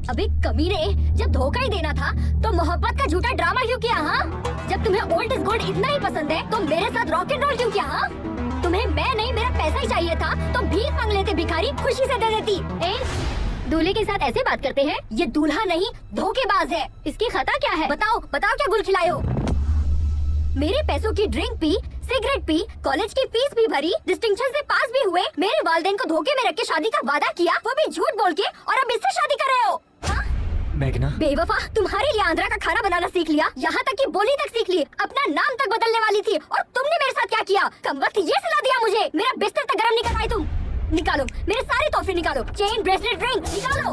अबे कमीने, जब धोखा ही देना था तो मोहब्बत का झूठा ड्रामा क्यों किया? हाँ, जब तुम्हें ओल्ड इज गोल्ड इतना ही पसंद है तो मेरे साथ रॉक एंड रोल क्यों किया? हाँ, तुम्हें मैं नहीं मेरा पैसा ही चाहिए था तो भीख मांग लेते भिखारी, खुशी से दे देती। दूल्हे के साथ ऐसे बात करते हैं? ये दूल्हा नहीं धोखेबाज है। इसकी खता क्या है? बताओ बताओ, क्या गुल खिलाए हो? मेरे पैसों की drink P, cigarette P, college की फीस भी भरी, डिस्टिंक्शन से पास भी हुए, मेरे वालिदैन को धोखे में रख के शादी का वादा किया, वो भी झूठ बोल के, और अब इससे शादी कर रहे हो। मेघना, बेवफा, तुम्हारे लिए आंध्रा का खाना बनाना सीख लिया, यहाँ तक कि बोली तक सीख ली, अपना नाम तक बदलने वाली थी, और तुमने मेरे साथ क्या किया? कम वक्त ये सलाह दिया मुझे, मेरा बिस्तर तक गर्म नहीं करवाई तुम। निकालो मेरे सारे तोहफे, निकालो, चेन, ब्रेसलेट, रिंग निकालो।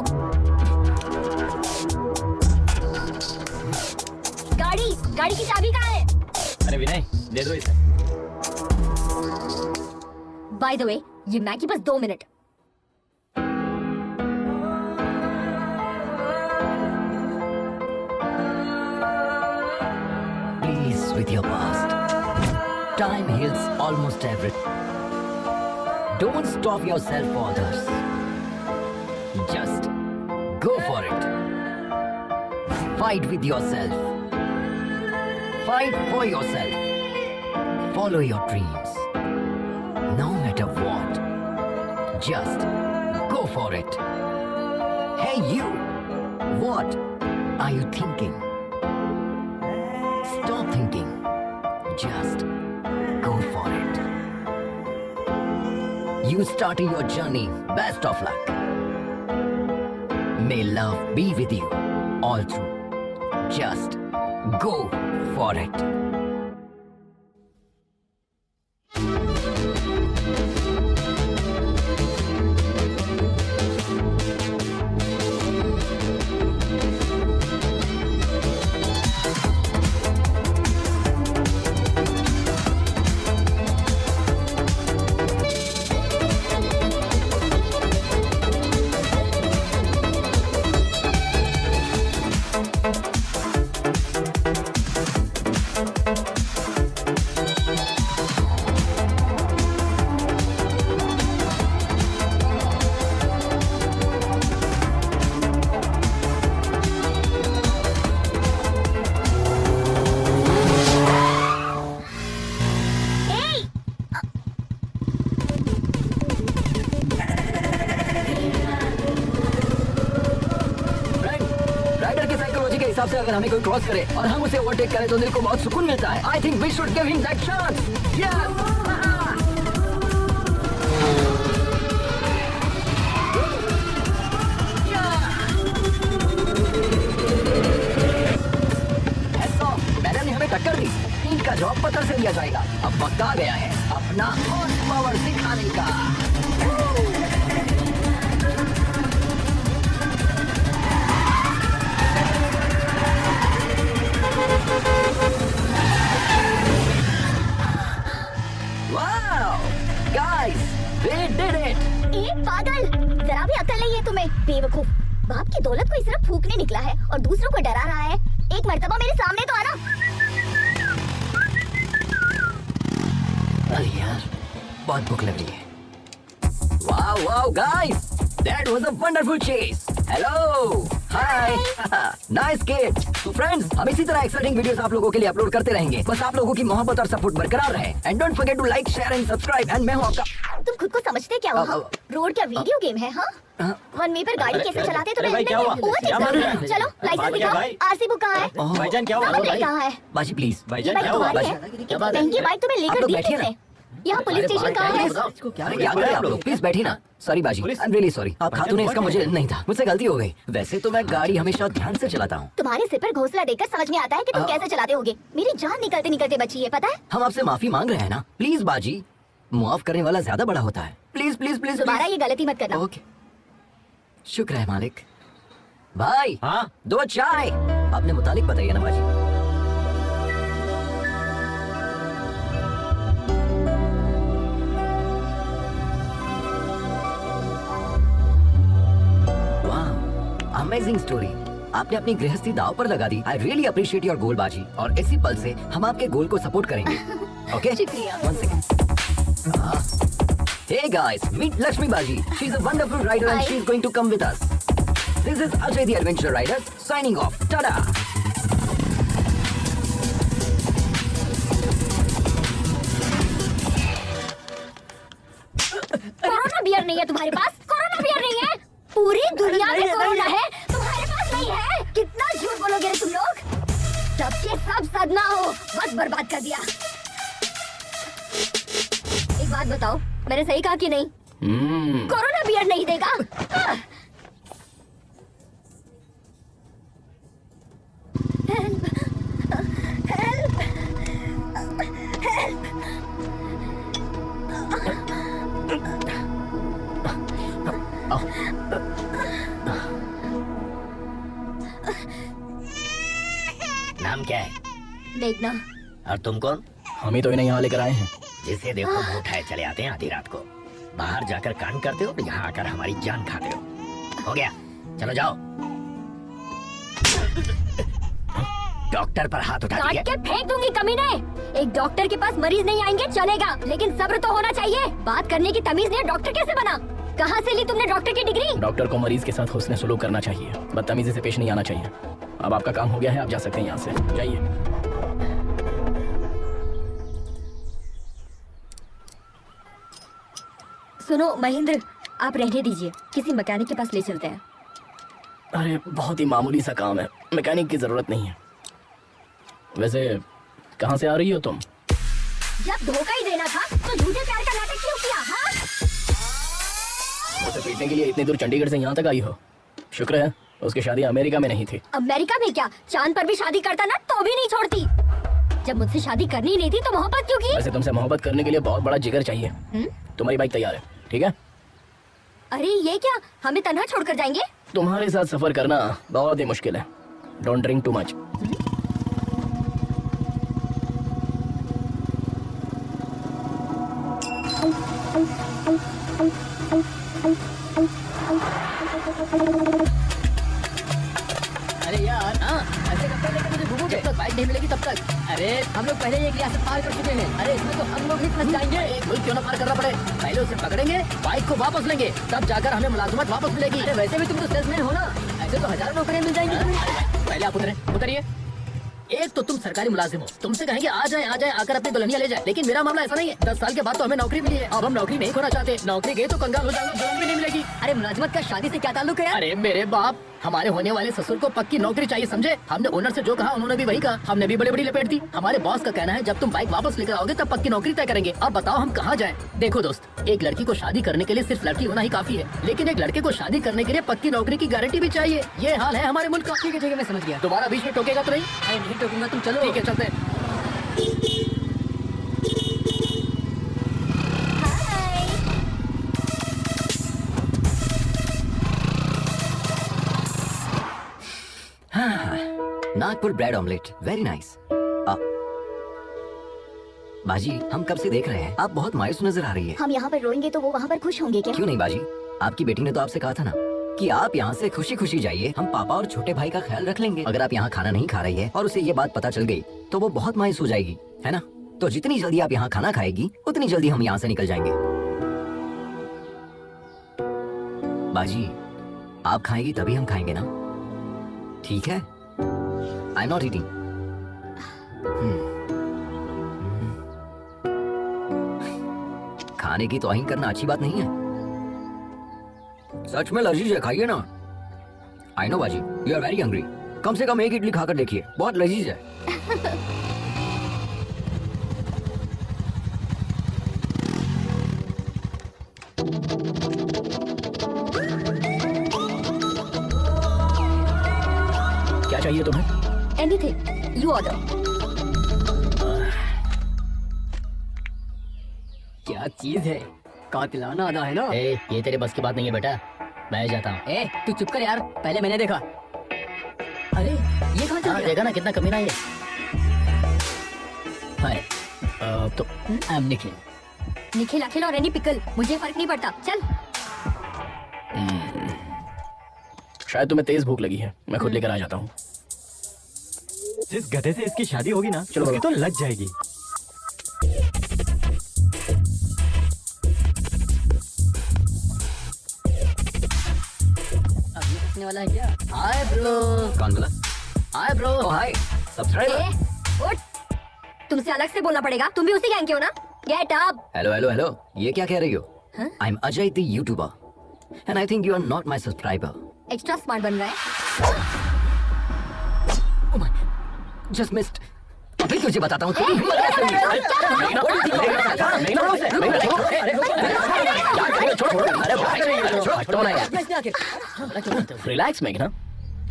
गाड़ी की चाबी कहाँ है? अरे विनय, दे दो इसे। बाय द वे, ये मैगी बस 2 minute. Please with your past. Time heals almost everything. Don't stop yourself for others. Just go for it. Fight with yourself. Fight for yourself. Follow your dreams. No matter what. Just go for it. Hey you! What are you thinking? Stop thinking. Just go for it. You starting your journey. Best of luck. May love be with you all through. Just go for it. हिसाब से अगर हमें कोई cross करे और हम उसे overtake करें तो दिल को बहुत सुकून मिलता है। I think we should give him that chance. Madam ने हमें टक्कर दी, इनका जवाब पत्थर से दिया जाएगा। अब वक्त आ गया है अपना हॉर्स पावर दिखाने का। पागल, जरा भी अकल नहीं है तुम्हें, बेवकूफ। बाप की दौलत को इस तरह फूकने निकला है और दूसरों को डरा रहा है। एक मर्तबा मेरे सामने तो आना। अरे यार, बहुत भूख लग रही है। Wow wow guys, that was a wonderful chess. Hello, hi, nice kid. तो फ्रेंड्स, हम इसी तरह एक्साइटिंग वीडियोस आप लोगों के लिए अपलोड करते रहेंगे। बस आप लोगों की मोहब्बत और सपोर्ट बरकरार रहे। And don't forget to like, share and subscribe. And मैं हूं आपका। तुम खुद को समझते क्या हो? रोड क्या वीडियो गेम है? हाँ, वन वे पर गाड़ी कैसे चलाते तो भाई क्या हुआ? चलो लाइसेंस दिखाओ। आरसी बुक कहाँ है? भाईजान क्या हुआ? कहाँ है? बाजी प्लीज। भाईजान क्या हुआ? महंगी बाइक तुम्हें लेकर दी किसने? यहाँ पुलिस स्टेशन कहाँ है? क्या कर रहे हैं आप लोग? प्लीज बैठी ना। सॉरी बाजी, आई एम रियली सॉरी। आप खातून इसका मुझे नहीं था, मुझसे गलती हो गई। वैसे तो मैं गाड़ी हमेशा ध्यान से चलाता हूँ। तुम्हारे सिर पर घोंसला देकर समझ में आता है कि तुम कैसे चलाते होगे। मेरी जान निकलते निकलते बची है, पता है? हम आपसे माफी मांग रहे हैं ना। प्लीज बाजी, मुआफ करने वाला ज्यादा बड़ा होता है। प्लीज प्लीज प्लीज दोबारा ये गलती मत करना। ओके, शुक्र है मालिक। भाई, हाँ? 2 चाय। अपने मुतालिक बताइए ना बाजी। Amazing story. आपने अपनी गृहस्थी दांव पर लगा दी। I really appreciate your goal बाजी, और इसी पल से हम आपके गोल को सपोर्ट करेंगे। ओके, शुक्रिया। One second. Hey guys, meet Lakshmi Baji. She's a wonderful rider and Hi. she's going to come with us. This is Ajay the Adventure Rider signing off. Tada! Corona beer नहीं है तुम्हारे पास? Corona beer नहीं है? पूरी दुनिया में corona है, तुम्हारे पास नहीं है? कितना झूठ बोलोगे रे तुम लोग? सबके सब सदमा हो, वक्त बर्बाद कर दिया। एक बात बताओ, मैंने सही कहा कि नहीं? कोरोना बियर नहीं देगा? Help, help, help. नाम क्या है? देखना। और तुम कौन? हम ही तो इन्हें यहाँ लेकर आए हैं। जिसे देखो मुंह उठाए चले आते हैं आधी रात को। बाहर जाकर कांड करते हो, यहाँ आकर हमारी जान खाते हो गया? चलो जाओ। डॉक्टर पर हाथ उठा काट दिया। के फेंक दूंगी कमीने। एक डॉक्टर के पास मरीज नहीं आएंगे चलेगा, लेकिन सब्र तो होना चाहिए। बात करने की तमीज नहीं, डॉक्टर कैसे बना? कहाँ से ली तुमने डॉक्टर की डिग्री? डॉक्टर को मरीज के साथ हुस्न सलूक करना चाहिए, बदतमीजी से पेश नहीं आना चाहिए। अब आपका काम हो गया है, आप जा सकते हैं यहाँ से, जाइए। सुनो महेंद्र, आप रहने दीजिए, किसी मैकेनिक के पास ले चलते हैं। अरे बहुत ही मामूली सा काम है, मैकेनिक की जरूरत नहीं है। वैसे कहाँ से आ रही हो तुम? जब धोखा ही देना था तो झूठे प्यार का नाटक क्यों किया? हाँ? मुझे पीटने के लिए इतनी दूर चंडीगढ़ से यहाँ तक आई हो। शुक्र है उसकी शादी अमेरिका में नहीं थी। अमेरिका में क्या, चांद पर भी शादी करता ना तो भी नहीं छोड़ती। जब मुझसे शादी करनी नहीं थी तो मोहब्बत क्यों की? वैसे तुमसे मोहब्बत करने के लिए बहुत बड़ा जिगर चाहिए। तुम्हारी बाइक तैयार है, ठीक है? अरे ये क्या, हमें तन्हा छोड़कर जाएंगे? तुम्हारे साथ सफर करना बहुत ही मुश्किल है। Don't drink too much. अरे यार, ऐसे कब तक लेकर मुझे घूमोगे? जब तक बाइक नहीं मिलेगी तब तक। अरे हम लोग पहले ही एक रियासत पार कर चुके हैं। अरे इसमें तो हम लोग ही फंस जाएंगे। मुल्क क्यों ना पार करना पड़े, पहले उसे पकड़ेंगे, बाइक को वापस लेंगे, तब जाकर हमें मुलाजमत वापस मिलेगी। अरे वैसे भी तुम तो सेल्समैन हो ना, ऐसे तो हजारों नौकरियां मिल जाएंगी तुम्हें। पहले आप उतरिए। एक तो तुम सरकारी मुलाजिम हो, तुमसे कहेंगे आ जाए आकर अपनी दुल्हनिया ले जाए, लेकिन मेरा मामला ऐसा नहीं है। 10 साल के बाद तो हमें नौकरी मिली है, अब हम नौकरी नहीं खोना चाहते। नौकरी गई तो कंगाल हो जाएंगे, दुल्हन भी नहीं मिलेगी। अरे मुलाजमत का शादी से क्या ताल्लुक है यार? अरे मेरे बाप, हमारे होने वाले ससुर को पक्की नौकरी चाहिए, समझे? हमने ओनर से जो कहा उन्होंने भी वही कहा, हमने भी बड़ी बड़ी लपेट दी। हमारे बॉस का कहना है जब तुम बाइक वापस लेकर आओगे तब पक्की नौकरी तय करेंगे। अब बताओ हम कहाँ जाएं? देखो दोस्त, एक लड़की को शादी करने के लिए सिर्फ लड़की होना ही काफी है, लेकिन एक लड़के को शादी करने के लिए पक्की नौकरी की गारंटी भी चाहिए। ये हाल है हमारे मुल्क का। ठीक है मैं समझ गया। दोबारा बीच में टोकेगा तो नहीं? अरे नहीं टोकूंगा, तुम चलो। ठीक है, चलते हैं। Nagpur bread omelette, very nice. बाजी, हम कब से देख रहे हैं, आप बहुत मायूस नजर आ रही है। हम यहाँ पर रोएंगे तो वो वहाँ पर खुश होंगे क्या? क्यों नहीं बाजी, आपकी बेटी ने तो आपसे कहा था ना कि आप यहाँ से खुशी खुशी जाइए, हम पापा और छोटे भाई का ख्याल रख लेंगे। अगर आप यहाँ खाना नहीं खा रही है और उसे ये बात पता चल गई तो वो बहुत मायूस हो जाएगी, है ना? तो जितनी जल्दी आप यहाँ खाना खाएगी उतनी जल्दी हम यहाँ से निकल जाएंगे। बाजी, आप खाएगी तभी हम खाएंगे ना, ठीक है? I am not eating. खाने की तौहीन करना अच्छी बात नहीं है। सच में लजीज है, खाइए ना। आई नो बाजी, यू आर वेरी हंग्री। कम से कम एक इडली खाकर देखिए, बहुत लजीज है। क्या चाहिए तुम्हें? Anything, you order. क्या चीज है, कातिलाना अदा है ना। ये तेरे बस की बात नहीं है बेटा, मैं जाता हूँ। ए तू चुप कर यार, पहले मैंने देखा। अरे ये कहाँ चल गया? देखा ना कितना कमीना है। हाय, तो आई एम निखिल। निखिल, अखिल और एनी पिकल, मुझे फर्क नहीं पड़ता। चल। शायद तुम्हें तेज भूख लगी है, मैं खुद लेकर आ जाता हूँ। जिस गधे से इसकी शादी होगी ना, चलो उसकी तो लग जाएगी। अब ये पूछने वाला है क्या? Hi bro. कौन बोला? Hi bro. ओ हाय सब्सक्राइबर। ए, उठ। तुमसे अलग से बोलना पड़ेगा, तुम भी उसी गैंग के हो ना? Get up. Hello hello hello, ये क्या कह रही हो? हाँ? I am Ajay the YouTuber and I think you are not my subscriber. Extra smart बन रहा है। Oh my, just missed. अभी तुझे बताता हूँ। रिलैक्स मेघना,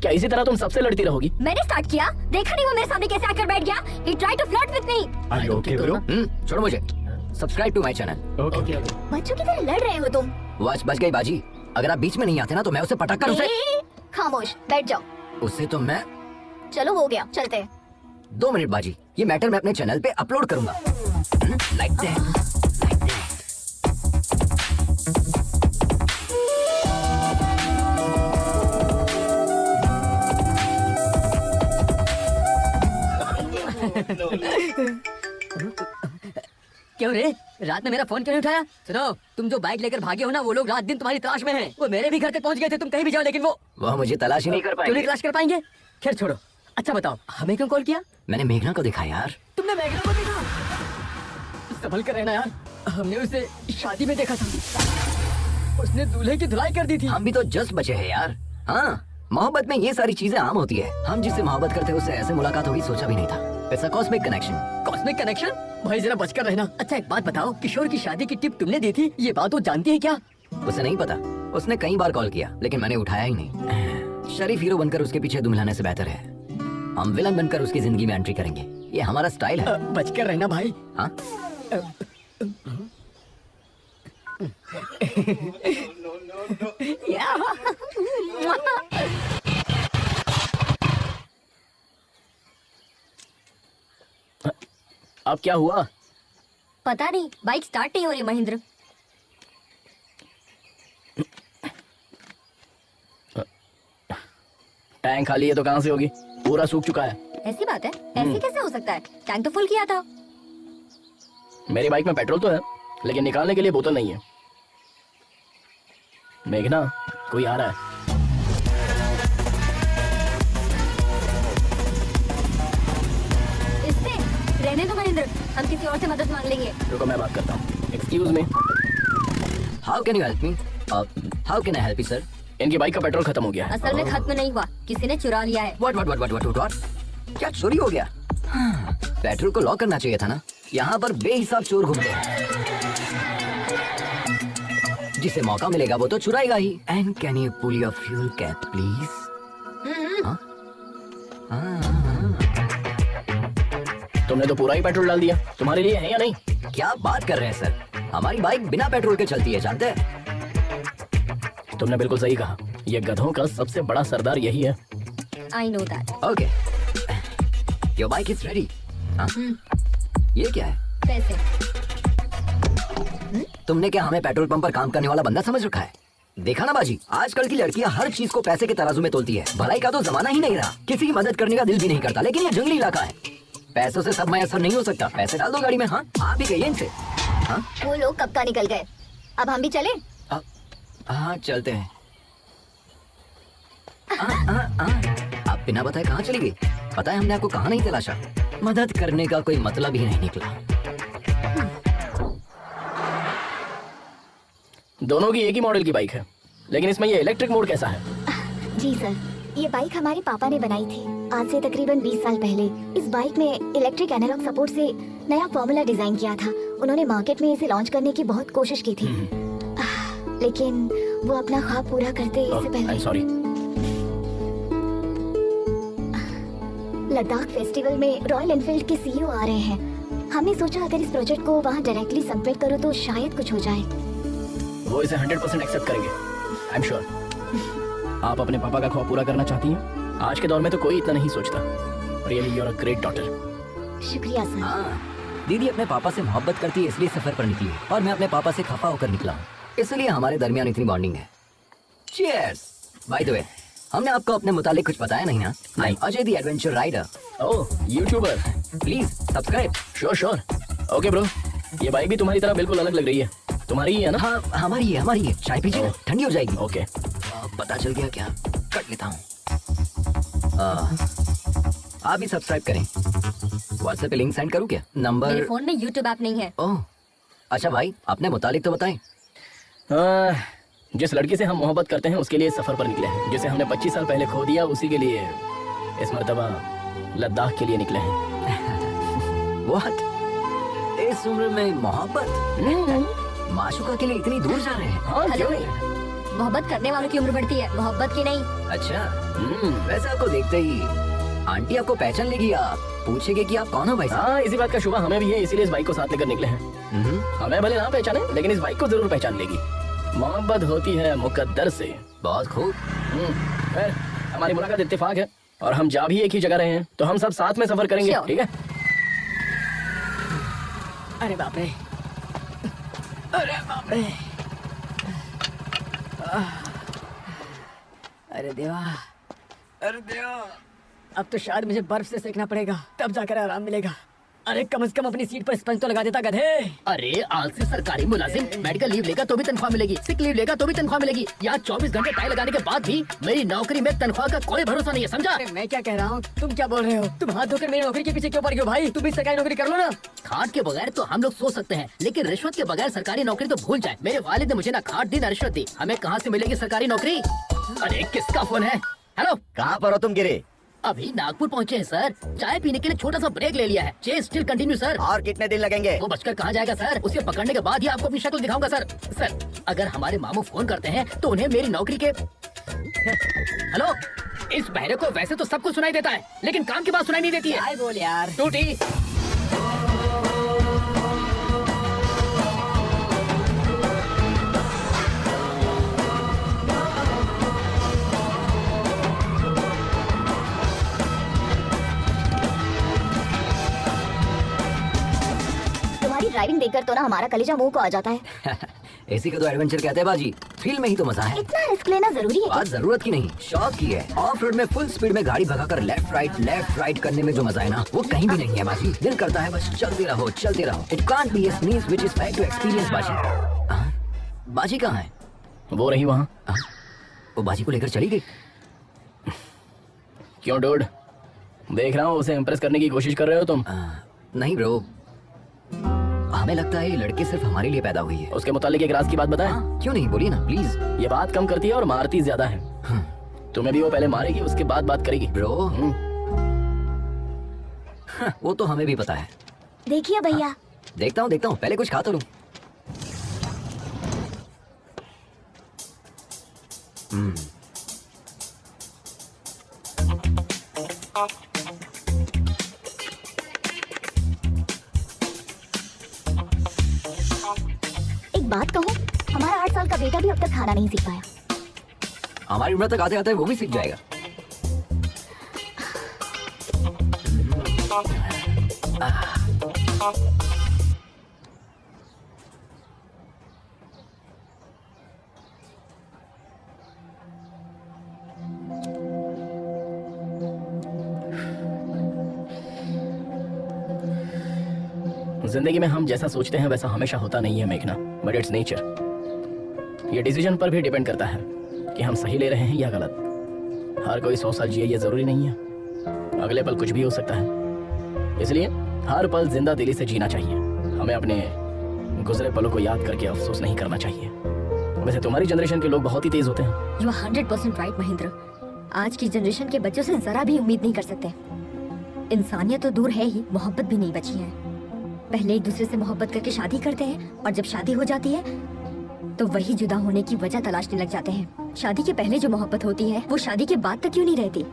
क्या इसी तरह तुम सबसे लड़ती रहोगी? मैंने स्टार्ट किया, देखा नहीं वो मेरे सामने कैसे आकर बैठ गया? He tried to flirt with me. Are you okay, bro? छोड़ो मुझे। Subscribe to my channel. Okay. Okay okay. बच्चों की तरह लड़ रहे हो तुम। वॉच बच गई बाजी। अगर आप बीच में नहीं आते ना तो मैं उसे पटक कर उसे ए, खामोश, बैठ जाओ। उससे तो मैं चलो हो गया, चलते हैं। 2 मिनट बाजी, ये मैटर मैं अपने चैनल पे अपलोड करूंगा। Like that. क्यों रे, रात में मेरा फोन क्यों नहीं उठाया? सुनो, तुम जो बाइक लेकर भागे हो ना, वो लोग रात दिन तुम्हारी तलाश में हैं। वो मेरे भी घर तक पहुंच गए थे, तुम कहीं भी जाओ, लेकिन वो मुझे तलाश ही नहीं कर क्यों नहीं पाएंगे। तलाश कर पाएंगे? खैर छोड़ो। अच्छा बताओ, हमें क्यों कॉल किया? मैंने मेघना को देखा यार। तुमने मेघना को देखा? संभल कर रहना यार, हमने उसे शादी में देखा था। उसने दूल्हे की धुलाई कर दी थी। हम भी तो जस्ट बचे हैं यार। हाँ, मोहब्बत में ये सारी चीजें आम होती है। हम जिससे मोहब्बत करते हैं उससे ऐसे मुलाकात होगी सोचा भी नहीं था। It's a cosmic connection. Cosmic connection? भाई जरा बचकर रहना। अच्छा एक बात बताओ, किशोर की शादी की टिप तुमने दी थी, ये बात वो जानती है क्या? उसे नहीं पता। उसने कई बार कॉल किया लेकिन मैंने उठाया ही नहीं। शरीफ हीरो बनकर उसके पीछे दुम हिलाने से बेहतर है हम विलन बनकर उसकी जिंदगी में एंट्री करेंगे। ये हमारा स्टाइल है। बचकर रहना भाई। हाँ? अब क्या हुआ? पता नहीं, बाइक स्टार्ट नहीं हो रही महेंद्र। टैंक खाली है तो कहाँ से होगी? पूरा सूख चुका है। ऐसी बात है? ऐसे कैसे हो सकता है? टैंक तो फुल किया था। मेरी बाइक में पेट्रोल तो है, लेकिन निकालने के लिए बोतल नहीं है। मेघना, कोई आ रहा है। इससे रहने दो महेंद्र, हम किसी और से मदद मांग लेंगे। रुको मैं बात करता हूँ। Excuse me, how can you help me? How can I help you sir? इनकी बाइक का पेट्रोल खत्म हो गया है। असल में खत्म नहीं हुआ, किसी ने चुरा लिया है। व्हाट? क्या चोरी हो गया? हाँ, पेट्रोल को लॉक करना चाहिए था ना। यहाँ पर बेहिसाब चोर घूमते हैं। जिसे मौका मिलेगा वो तो चुराएगा ही। And can you pull your fuel cap please? तुमने तो पूरा ही पेट्रोल डाल दिया। तुम्हारे लिए है या नहीं? क्या बात कर रहे हैं सर? हमारी बाइक बिना पेट्रोल के चलती है, जानते हैं? तुमने बिल्कुल सही कहा। ये गधों का सबसे बड़ा सरदार यही है। I know that. Okay, your bike is ready. ये क्या है? पैसे। तुमने क्या हमें पेट्रोल पंप पर काम करने वाला बंदा समझ रखा है? देखा ना बाजी, आजकल की लड़कियां हर चीज को पैसे के तराजू में तोलती है। भलाई का तो जमाना ही नहीं रहा। किसी की मदद करने का दिल भी नहीं करता। लेकिन ये जंगली इलाका है, पैसों से सब मैसर नहीं हो सकता। पैसे डाल दो गाड़ी में। हाँ, आप भी कहिए इनसे। हाँ वो लोग कब का निकल गए, अब हम भी चले? हाँ चलते हैं। आप बिना बताए कहाँ चली गई? पता है हमने आपको कहाँ नहीं तलाशा। मदद करने का कोई मतलब ही नहीं निकला। दोनों की एक ही मॉडल की बाइक है, लेकिन इसमें ये इलेक्ट्रिक मोड कैसा है? जी सर, ये बाइक हमारे पापा ने बनाई थी आज से तकरीबन 20 साल पहले। इस बाइक में इलेक्ट्रिक एनालॉग सपोर्ट से नया फॉर्मूला डिजाइन किया था। उन्होंने मार्केट में इसे लॉन्च करने की बहुत कोशिश की थी, लेकिन वो अपना ख्वाब पूरा करते इससे पहले सॉरी। लद्दाख फेस्टिवल में रॉयल एनफील्ड के सीईओ आ रहे हैं। हमने सोचा अगर इस प्रोजेक्ट को वहाँ डायरेक्टली सबमिट करो तो शायद कुछ हो जाए। वो इसे 100% एक्सेप्ट करेंगे, आई एम श्योर। आप अपने पापा का ख्वाब पूरा करना चाहती हैं? आज के दौर में तो कोई इतना नहीं सोचता। Really you are a great daughter. शुक्रिया सर। हाँ, दीदी अपने पापा से मोहब्बत करती है इसलिए सफर पर निकली है, और मैं अपने पापा से खफा होकर निकला हूँ, इसलिए हमारे दरमियान इतनी बॉन्डिंग है। चीयर्स। बाय द वे, हमने आपको अपने मुतालिक कुछ बताया नहीं ना? नहीं। Ajay the adventure rider. Oh YouTuber. Please subscribe. Sure. Okay bro, ये बाइक भी तुम्हारी तरह बिल्कुल अलग लग रही है। तुम्हारी ही है ना? हाँ हमारी है। चाय पीजिए ना, ठंडी हो जाएगी। ओके। पता चल गया क्या? कट लेता हूँ। आप भी सब्सक्राइब करें। व्हाट्सएप पे लिंक सेंड करूँ क्या? मेरे नंबर। फोन में यूट्यूब ऐप नहीं है। ओह अच्छा भाई, अपने मुतालिक तो बताएं। जिस लड़की से हम मोहब्बत करते हैं उसके लिए सफर पर निकले हैं। जिसे हमने 25 साल पहले खो दिया, उसी के लिए इस मर्तबा लद्दाख के लिए निकले हैं। व्हाट? इस उम्र में मोहब्बत? माशुका के लिए इतनी दूर जा रहे हैं? हाँ, हेलो। क्यों नहीं? मोहब्बत करने वालों की उम्र बढ़ती है, मोहब्बत की नहीं। अच्छा। वैसे आपको देखते ही आंटी आपको पहचान लेगी, आप पूछेगी कि आप कौन हो भाई साहब। हाँ, इसी बात का शुबा हमें भी है, इसीलिए इस बाइक को साथ लेकर निकले हैं। हमें भले ना पहचाने, लेकिन इस बाइक को जरूर पहचान लेगी। मोहब्बत होती है मुकद्दर से। बहुत खूब। खैर, हमारी मुलाकात इत्तेफाक है और हम जा भी एक ही जगह रहे हैं, तो हम सब साथ में सफर करेंगे, Sure. ठीक है? अरे बाप रे, अरे बाप रे, अरे देवा, अरे देवा, अब तो शायद मुझे बर्फ से सेकना पड़ेगा, तब जाकर आराम मिलेगा। अरे कम से कम अपनी सीट पर स्पंज तो लगा देता गधे। अरे आलसी सरकारी मुलाजिम, मेडिकल लीव लेगा तो भी तनख्वाह मिलेगी, सिक लीव लेगा तो भी तनख्वाह मिलेगी। यहाँ 24 घंटे टाई लगाने के बाद भी मेरी नौकरी में तनख्वाह का कोई भरोसा नहीं है, समझा? अरे मैं क्या कह रहा हूँ, तुम क्या बोल रहे हो? तुम हाथ धोकर मेरी नौकरी के पीछे क्यों पड़ गए हो भाई? तुम भी सरकारी नौकरी कर लो ना। खाट के बगैर तो हम लोग सो सकते हैं, लेकिन रिश्वत के बगैर सरकारी नौकरी तो भूल जाए। मेरे वालिद ने मुझे ना खाट दी ना रिश्वत दी, हमें कहाँ से मिलेगी सरकारी नौकरी? अरे किसका फोन है? हेलो, कहाँ पर हो तुम गिरे? अभी नागपुर पहुँचे हैं सर, चाय पीने के लिए छोटा सा ब्रेक ले लिया है। Chess still continue sir. और कितने दिन लगेंगे? वो बचकर कहाँ जाएगा सर, उसे पकड़ने के बाद ही आपको अपनी शक्ल दिखाऊंगा सर। सर अगर हमारे मामू फोन करते हैं तो उन्हें मेरी नौकरी के। हेलो, इस बहरे को वैसे तो सब कुछ सुनाई देता है, लेकिन काम की बात सुनाई नहीं देती है। बोल यार टूटी। तुम्हारी ड्राइविंग देखकर तो ना हमारा कलेजा मुंह को आ जाता है। इसी को तो एडवेंचर कहते हैं बाजी। थ्रिल में ही तो मजा है। इतना रिस्क लेना जरूरी है बात जरूरत की नहीं, शौक की है। ऑफ रोड में फुल स्पीड में गाड़ी भगाकर लेफ्ट राइट करने में जो मजा है ना, वो कहीं भी नहीं है बाजी। दिल करता है बस चलते रहो। It can't be a sneeze which is fair to experience बाजी। बाजी कहाँ है? वो रही वहाँ। वो बाजी को लेकर चली गई। क्यों डूड? देख रहा हूँ उसे इम्प्रेस करने की कोशिश कर रहे हो तुम। नहीं ब्रो, हमें लगता है ये लड़की सिर्फ हमारे लिए पैदा हुई है। उसके मुतालिक एक राज की बात बताएं? क्यों नहीं, बोलिए ना प्लीज। ये बात कम करती है और मारती ज्यादा है। तुम्हें भी वो पहले मारेगी, उसके बाद बात करेगी। ब्रो वो तो हमें भी पता है। देखिए भैया। देखता हूँ, पहले कुछ खा तो लूं। एक बात कहूँ, हमारा 8 साल का बेटा भी अब तक खाना नहीं सीख पाया। हमारी उम्र तक आते आते वो भी सीख जाएगा। जिंदगी में हम जैसा सोचते हैं वैसा हमेशा होता नहीं है मेघना, बट इट्स नेचर। ये डिसीजन पर भी डिपेंड करता है कि हम सही ले रहे हैं या गलत। हर कोई 100 साल जिए ये जरूरी नहीं है, अगले पल कुछ भी हो सकता है। इसलिए हर पल जिंदा दिली से जीना चाहिए। हमें अपने गुजरे पलों को याद करके अफसोस नहीं करना चाहिए। वैसे तुम्हारी जनरेशन के लोग बहुत ही तेज होते हैं। You are 100% right Mahendra. आज की जनरेशन के बच्चों से जरा भी उम्मीद नहीं कर सकते। इंसानियत तो दूर है ही, मोहब्बत भी नहीं बची है। पहले एक दूसरे से मोहब्बत करके शादी करते हैं और जब शादी हो जाती है तो वही जुदा होने की वजह तलाशने लग जाते हैं। शादी के पहले जो मोहब्बत होती है वो शादी के बाद तक क्यों नहीं रहती?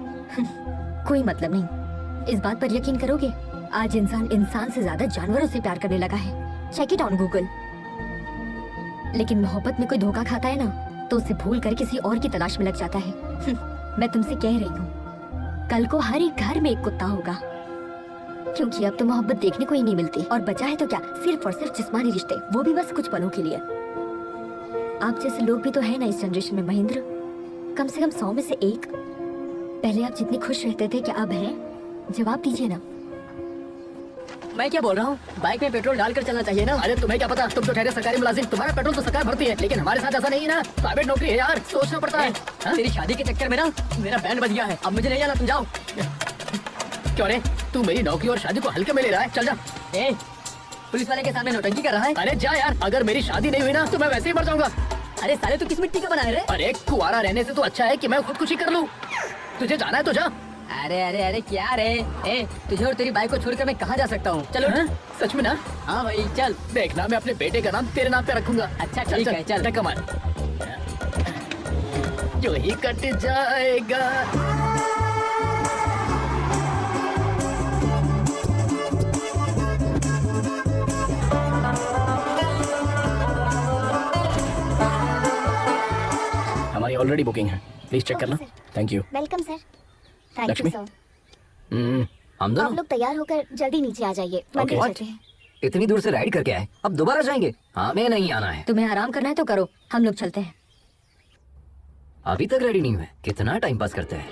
कोई मतलब नहीं। इस बात पर यकीन करोगे, आज इंसान से ज्यादा जानवरों से प्यार करने लगा है। Check it on Google. लेकिन मोहब्बत में कोई धोखा खाता है ना, तो उसे भूल कर किसी और की तलाश में लग जाता है। मैं तुमसे कह रही हूँ, कल को हर एक घर में एक कुत्ता होगा, क्योंकि अब तो मोहब्बत देखने को ही नहीं मिलती। और बचा है तो क्या, सिर्फ और सिर्फ जिस्मानी रिश्ते, वो भी बस कुछ पलों के लिए। आप जैसे लोग भी तो है ना इस जनरेशन में महेंद्र। कम से कम 100 में से एक। पहले आप जितनी खुश रहते थे क्या अब हैं? जवाब दीजिए ना। मैं क्या बोल रहा हूँ, बाइक में पेट्रोल डालकर चलना चाहिए ना। अरे तुम्हें क्या पता, तुम तो ठहरे सरकारी मुलाजिम, तुम्हारा पेट्रोल तो सरकार भरती है, लेकिन हमारे साथ ऐसा नहीं है ना। प्राइवेट नौकरी है यार, सोचना पड़ता है। हाँ? तेरी शादी के चक्कर में ना मेरा बैंड बज गया है। अब मुझे नहीं जाना, तुम जाओ। क्यों रे, तू मेरी नौकरी और शादी को हल्के में ले रहा है? चल जा। ए, पुलिस वाले के सामने नौटंकी कर रहा है। अरे जा यार, अगर मेरी शादी नहीं हुई ना तो मैं वैसे ही मर जाऊंगा। अरे साले, तू किस मिट्टी का बनाए रे? अरे कुआरा रहने से तो अच्छा है कि मैं खुदकुशी कर लूं। तुझे जाना है तो जा। अरे अरे अरे क्या रे? ए, तुझे और तेरी बाइक को छोड़कर मैं कहाँ जा सकता हूँ? चलो। हाँ? सच में ना? हाँ भाई चल। देखना, मैं अपने बेटे का नाम तेरे नाम पे रखूंगा। अच्छा ठीक है, चल। कमाल जो ही कट जाएगा। हमारी ऑलरेडी बुकिंग है, प्लीज चेक करना। Thank you. Welcome sir. Thank you Lakshmi? Sir. हम आप दोनों लोग तैयार होकर जल्दी नीचे आ जाइए, मंदिर What? चलते हैं। इतनी दूर से राइड करके आए, अब दोबारा जाएंगे? हमें नहीं आना है। तुम्हें आराम करना है तो करो, हम लोग चलते हैं। अभी तक रेडी नहीं हुए, कितना टाइम पास करते हैं।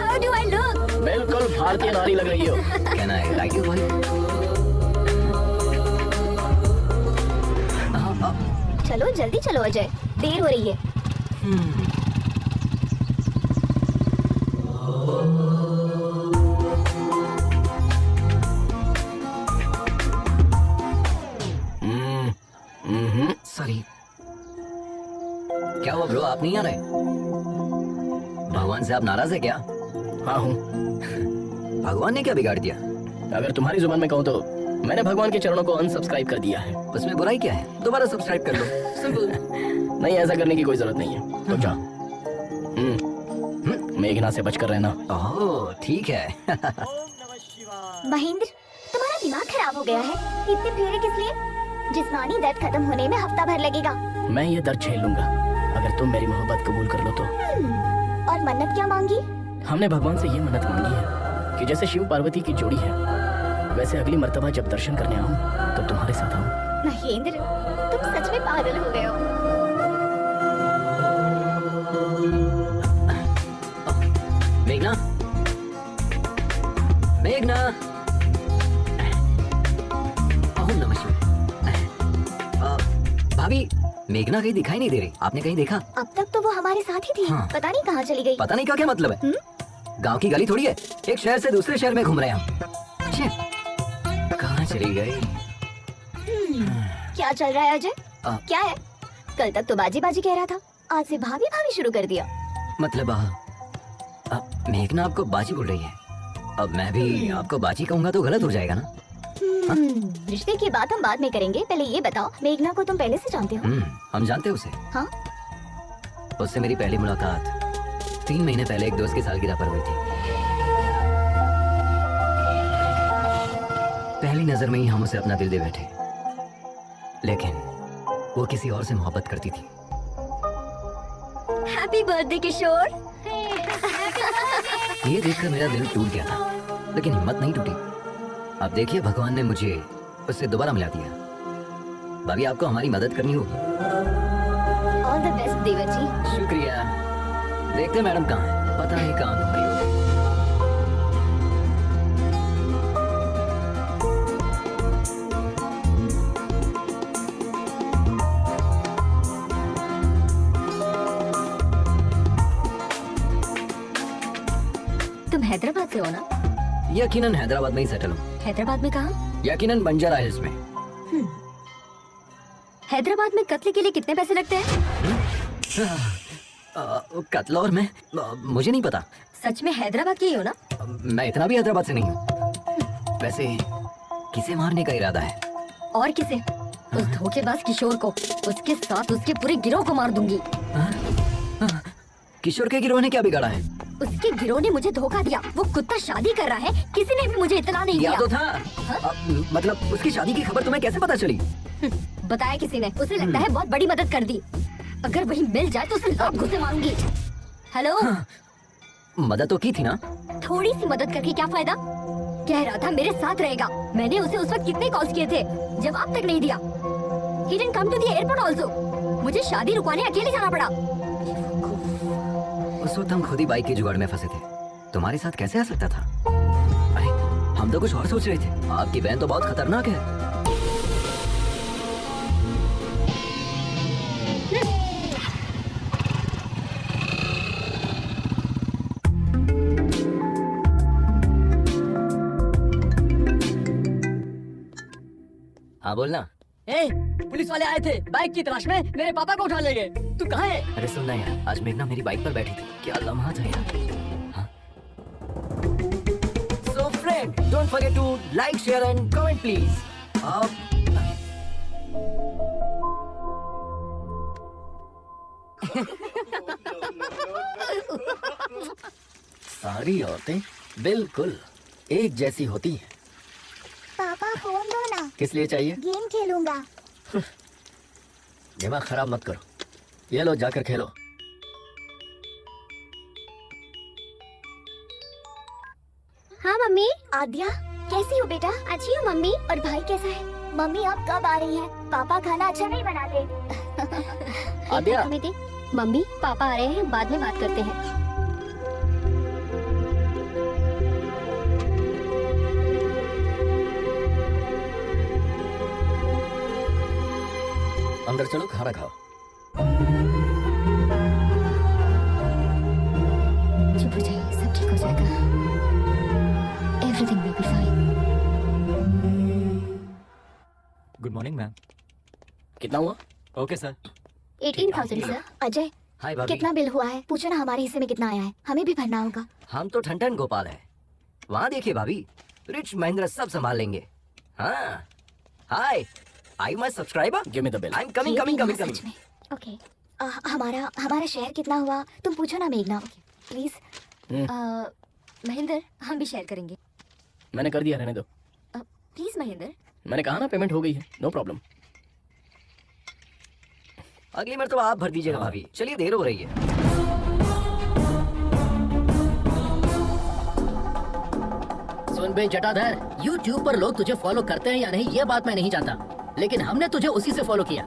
How do I look? बिल्कुल भारतीय नारी लग रही हो। Can I ride you, boy? चलो जल्दी चलो अजय, देर हो रही है। सॉरी। क्या हुआ ब्रो, आप नहीं आ रहे? भगवान से आप नाराज है क्या? हाँ हूँ। भगवान ने क्या बिगाड़ दिया? अगर तुम्हारी जुबान में कहूँ तो मैंने भगवान के चरणों को अनसब्सक्राइब कर दिया है। उसमें बुराई क्या है? दोबारा सब्सक्राइब कर लो, सिंपल। नहीं, ऐसा करने की कोई जरूरत नहीं है, तो जा। मेघना से बचकर रहना। ओह ठीक है। महेंद्र, तुम्हारा दिमाग खराब हो गया है। इतने फेरे किस लिए? जिस्मानी दर्द खत्म होने में हफ्ता भर लगेगा। मैं ये दर्द झेल लूंगा अगर तुम मेरी मोहब्बत कबूल कर लो तो। और मन्नत क्या मांगी? हमने भगवान से ये मन्नत मांगी है कि जैसे शिव पार्वती की जोड़ी है, वैसे अगली मर्तबा जब दर्शन करने आऊं तो तुम्हारे साथ आऊं। महेंद्र, तुम सच में पागल हो गए हो। मेघना, मेघना। ओह नमः शिवाय। भाभी, मेघना कहीं दिखाई नहीं दे रही, आपने कहीं देखा? अब तक तो वो हमारे साथ ही थी। हाँ। पता नहीं कहाँ चली गई। पता नहीं क्या क्या मतलब है। गांव की गली थोड़ी है, एक शहर से दूसरे शहर में घूम रहे हैं हम। छे, कहाँ चली गई? क्या चल रहा है अजय? आ- क्या है? कल तक तो बाजी बाजी कह रहा था, आज से भाभी भाभी शुरू कर दिया। मतलब मेघना आपको बाजी बोल रही है। अब मैं भी आपको बाजी कहूंगा तो गलत हो जाएगा ना? रिश्ते की बात हम बाद में करेंगे, पहले ये बताओ, मेघना को तुम पहले से जानते हो? हम जानते हैं उसे। हाँ? उससे मेरी पहली मुलाकात 3 महीने पहले एक दोस्त की सालगिरह पर हुई थी। पहली नजर में ही हम उसे अपना दिल दे बैठे, लेकिन वो किसी और से मोहब्बत करती थी। हैप्पी बर्थडे किशोर। ये देखकर मेरा दिल टूट गया था, लेकिन हिम्मत नहीं टूटी। अब देखिए, भगवान ने मुझे उससे दोबारा मिला दिया। भाभी, आपको हमारी मदद करनी होगी। ऑल द बेस्ट देवर जी। शुक्रिया। देखते मैडम कहाँ है, पता नहीं कहाँ घूम रही होगी। तुम हैदराबाद से हो ना? यकीनन हैदराबाद में ही सेटल हूँ। हैदराबाद में कहाँ? यकीनन बंजारा हिल्स में। हैदराबाद में कत्ल के लिए कितने पैसे लगते हैं? कत्ल और मैं मुझे नहीं पता। सच में हैदराबाद के ही हो ना? मैं इतना भी हैदराबाद से नहीं हूँ। वैसे किसे मारने का इरादा है? और किसे? उस धोखेबाज किशोर को, उसके साथ उसके पूरे गिरोह को मार दूंगी। किशोर के गिरोह ने क्या बिगाड़ा है? उसके गिरोह ने मुझे धोखा दिया। वो कुत्ता शादी कर रहा है, किसी ने भी मुझे इतना नहीं दिया दिया। तो था। मतलब उसकी शादी की खबर तुम्हें कैसे पता चली? बताया किसी ने, उसे लगता है बहुत बड़ी मदद कर दी। अगर वही मिल जाए तो उसे लात घुसे मारूंगी। हेलो, मदद तो की थी ना? थोड़ी सी मदद करके क्या फायदा? कह रहा था मेरे साथ रहेगा। मैंने उसे उस वक्त कितने कॉल्स किए थे, जवाब तक नहीं दिया। He didn't come to the airport also. मुझे शादी रुकवाने अकेले जाना पड़ा। उस वक्त हम खुद ही बाइक के जुगाड़ में फंसे थे, तुम्हारे साथ कैसे आ सकता था? अरे हम तो कुछ और सोच रहे थे। आपकी बहन तो बहुत खतरनाक है। हाँ बोलना। ए, पुलिस वाले आए थे बाइक की तलाश में, मेरे पापा को उठा ले गए। तू कहाँ है? अरे सुनना यार, आज मेघना मेरी बाइक पर बैठी थी, क्या लम्हा था यार। हाँ? So friend, don't forget to like, share and comment please. सारी औरतें बिल्कुल एक जैसी होती हैं। पापा फोन दो ना, किस लिए चाहिए? गेम खेलूंगा। दिमाग खराब मत करो, ये लो जाकर खेलो। हाँ मम्मी। आद्या कैसी हो बेटा? अच्छी हूँ मम्मी। और भाई कैसा है? मम्मी अब कब आ रही है? पापा खाना अच्छा नहीं बनाते। आद्या। मम्मी पापा आ रहे हैं, बाद में बात करते हैं। अंदर चलो, खाना खाओ। चुप हो जाइए, सब ठीक हो जाएगा। Everything will be fine. Good morning ma'am. कितना हुआ? Okay sir. 18,000 सर। अजय हाय भाभी। कितना बिल हुआ है? पूछो ना हमारे हिस्से में कितना आया है, हमें भी भरना होगा। हम तो ठंडन गोपाल है। वहाँ देखिए भाभी, रिच महेंद्र सब संभाल लेंगे। हाँ hi, I my subscriber. Give me the bill. I am coming ये कमिंग भी कमिंग ना, कमिंग। सच में। ओके। हमारा शेयर कितना हुआ तुम पूछो ना मेघना, प्लीज। महेंद्र, हम भी शेयर करेंगे। मैंने कर दिया, रहने दो। प्लीज महेंद्र। मैंने कहा ना पेमेंट हो गई है, नो प्रॉब्लम। अगली मर्तबा आप भर दीजिएगा भाभी। चलिए देर हो रही है। सुन बे जटाधर, YouTube पर लोग तुझे फॉलो करते हैं या नहीं ये बात मैं नहीं जानता, लेकिन हमने तुझे उसी से फॉलो किया।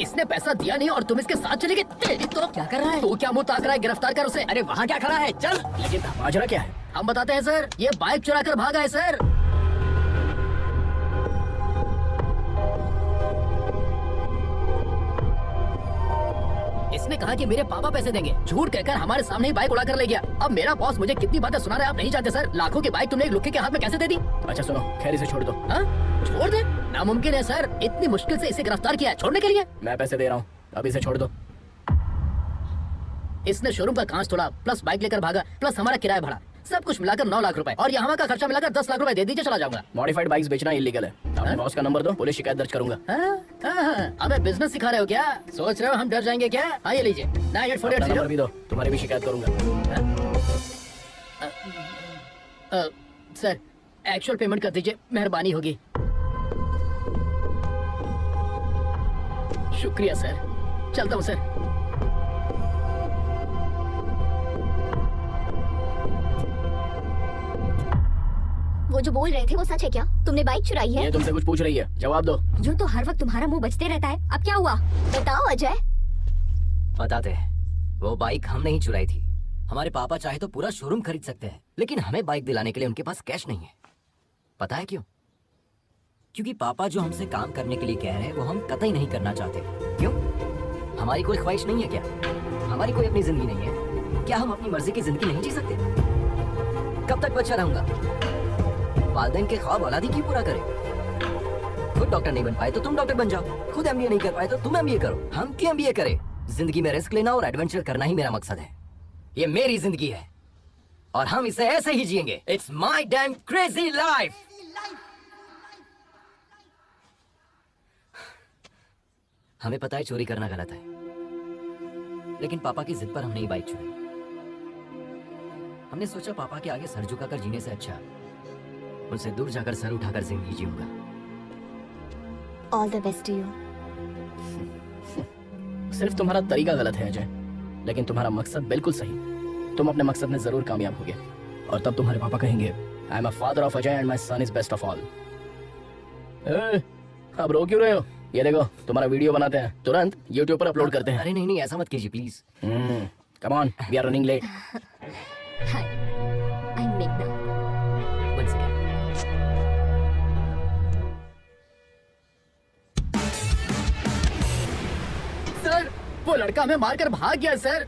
इसने पैसा दिया नहीं और तुम इसके साथ चले गए। तेरी तो क्या कर रहा है? तू क्या मुंह ताक रहा है? गिरफ्तार कर उसे। अरे वहाँ क्या खड़ा है, चल। लेकिन माजरा क्या है? हम बताते हैं सर, ये बाइक चुरा कर भागा है सर। इसने कहा कि मेरे पापा पैसे देंगे, झूठ कहकर हमारे सामने ही बाइक उड़ा कर ले गया। अब मेरा बॉस मुझे कितनी बातें सुना रहा है आप नहीं जानते सर। लाखों की बाइक तुमने एक लुक्के के हाथ में कैसे दे दी? अच्छा सुनो, खैर इसे छोड़ दो। हाँ? छोड़ दे? नामुमकिन है सर, इतनी मुश्किल से इसे गिरफ्तार किया है, छोड़ने के लिए? मैं पैसे दे रहा हूँ, अब इसे छोड़ दो। इसने शोरूम का कांच तोड़ा, प्लस बाइक लेकर भागा, प्लस हमारा किराया भरा, सब कुछ मिलाकर 9 लाख रुपए, और यहाँ का खर्चा मिलाकर 10 लाख रुपए दे दीजिए, चला जाऊंगा। मॉडिफाइड बाइक्स बेचना इलीगल है। अपने बॉस का नंबर दो, पुलिस शिकायत दर्ज करूंगा। हमें बिजनेस सिखा रहे हो क्या? सोच रहे हो हम डर जाएंगे क्या? हाँ ये लीजिए, 9848 नंबर भी दो, तुम्हारी भी शिकायत करूंगा। सर एक्चुअल पेमेंट कर दीजिए, मेहरबानी होगी। शुक्रिया सर, चलता हूँ सर। वो जो बोल रहे थे वो सच है क्या? तुमने बाइक चुराई है? ये तुमसे कुछ पूछ रही है, जवाब दो। यूं तो हर वक्त तुम्हारा मुंह बचते रहता है, अब क्या हुआ? बताओ अजय। बताते हैं, वो बाइक हम नहीं चुराई थी। हमारे पापा चाहे तो पूरा शोरूम खरीद सकते हैं, लेकिन हमें बाइक दिलाने के लिए उनके पास कैश नहीं है। पता है क्यों? क्योंकि पापा जो हमसे काम करने के लिए कह रहे हैं वो हम कतई नहीं करना चाहते। क्यों? हमारी कोई ख्वाहिश नहीं है क्या? हमारी कोई अपनी जिंदगी नहीं है क्या? हम अपनी मर्जी की जिंदगी नहीं जी सकते? कब तक बच्चा रहूंगा? वालिदैन के ख्वाब औलादी क्यों पूरा करे? खुद डॉक्टर नहीं बन पाए तो तुम डॉक्टर बन जाओ, खुद एमबीए नहीं कर पाए तो तुम एमबीए करो। हम क्यों एमबीए करें? जिंदगी में रिस्क लेना और एडवेंचर करना ही मेरा मकसद है। ये मेरी जिंदगी है और हम इसे ऐसे ही जिएंगे। It's my dam crazy life. हमें पता है चोरी करना गलत है, लेकिन पापा की जिद पर हमने ये बाइक चुराई। हमने सोचा पापा के आगे सर झुकाकर जीने से अच्छा उनसे दूर जाकर सर उठाकर जिंदगी जीऊंगा। All the best to you. सिर्फ तुम्हारा तरीका गलत है अजय, लेकिन तुम्हारा मकसद बिल्कुल सही। तुम अपने मकसद में जरूर कामयाब होगे और तब तुम्हारे पापा कहेंगे I am a father of Ajay and my son is best of all. अब रो क्यों रहे हो? ये देखो तुम्हारा वीडियो बनाते हैं, तुरंत YouTube पर अपलोड करते हैं। अरे नहीं नहीं, ऐसा मत कीजिए please. Come on, we are running late. Hi, I am मेघना। One second. सर वो लड़का हमें मारकर भाग गया सर।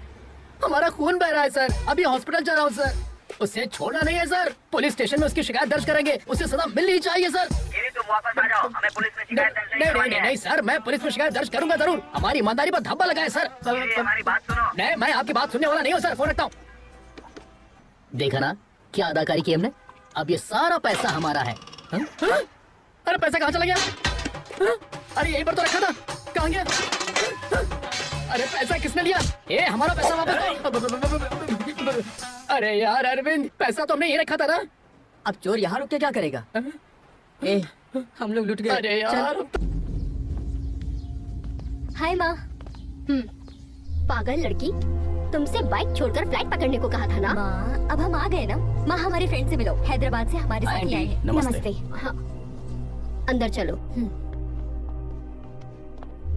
हमारा खून बह रहा है सर। अभी हॉस्पिटल जा रहा हूँ सर। उसे छोड़ना नहीं है सर। पुलिस स्टेशन में उसकी शिकायत दर्ज करेंगे। उसे सजा मिलनी चाहिए सर। तुम वापस आ जाओ, हमें पुलिस में शिकायत दर्ज नहीं नहीं करवानी नहीं है। नहीं सर, मैं पुलिस में शिकायत दर्ज करूंगा जरूर। हमारी ईमानदारी पर धब्बा लगाए सर। हमारी बात सुनो। नहीं, मैं आपकी बात सुनने वाला नहीं हूँ सर। फोन रखता हूँ। देखा ना क्या अदाकारी की हमने। अब ये सारा पैसा हमारा है। हाँ? हाँ? अरे पैसा कहाँ चला गया? हाँ? अरे यहीं पर तो रखा था, कहाँ गया? हाँ? अरे पैसा किसने लिया? ए हमारा पैसा वापस। अरे यार अरविंद, पैसा तो हमने ये रखा था ना। अब चोर यहाँ रुक के क्या करेगा? ए, हम लोग लुट गए। अरे यार हाय माँ। पागल लड़की, तुमसे बाइक छोड़कर फ्लाइट पकड़ने को कहा था ना। माँ अब हम आ गए ना। माँ हमारे फ्रेंड से मिलो, हैदराबाद से हमारे साथ ही आए हैं। नमस्ते। हाँ अंदर चलो।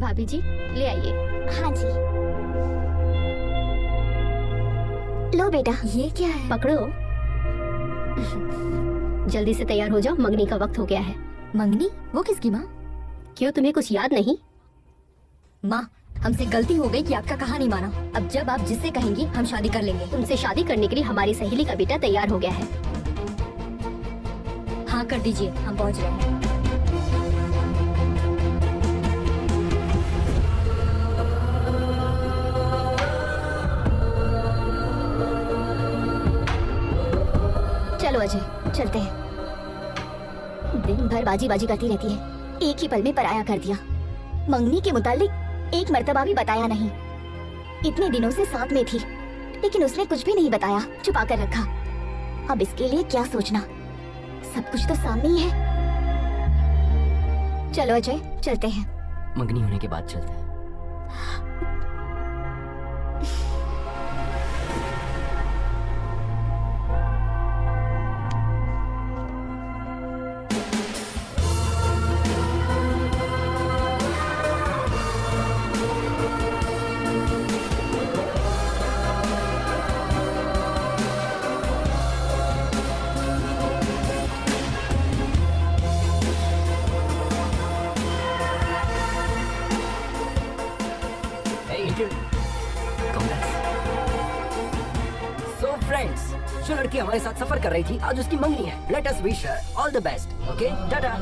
भाभी जी ले आइए। हाँ जी। लो बेटा। ये क्या है? पकड़ो। जल्दी से तैयार हो जाओ, मंगनी का वक्त हो गया है। मंगनी? वो किसकी माँ? क्यों तुम्हें कुछ याद नहीं? माँ हमसे गलती हो गई कि आपका कहा नहीं माना। अब जब आप जिससे कहेंगी हम शादी कर लेंगे। तुमसे शादी करने के लिए हमारी सहेली का बेटा तैयार हो गया है। हाँ कर दीजिए, हम पहुँच रहे हैं। चलो अजय, चलते हैं। दिन भर बाजी बाजी करती रहती है। एक ही पल में पराया कर दिया। मंगनी के मुतालिक एक मर्तबा भी बताया नहीं। इतने दिनों से साथ में थी, लेकिन उसने कुछ भी नहीं बताया, छुपा कर रखा। अब इसके लिए क्या सोचना, सब कुछ तो सामने ही है। चलो अजय, चलते हैं। मंगनी होने के बाद चलते हैं। So friends, जो लड़की हमारे साथ सफर कर रही थी, आज उसकी मंगनी है। Let us wish her all the best. Okay? Tata.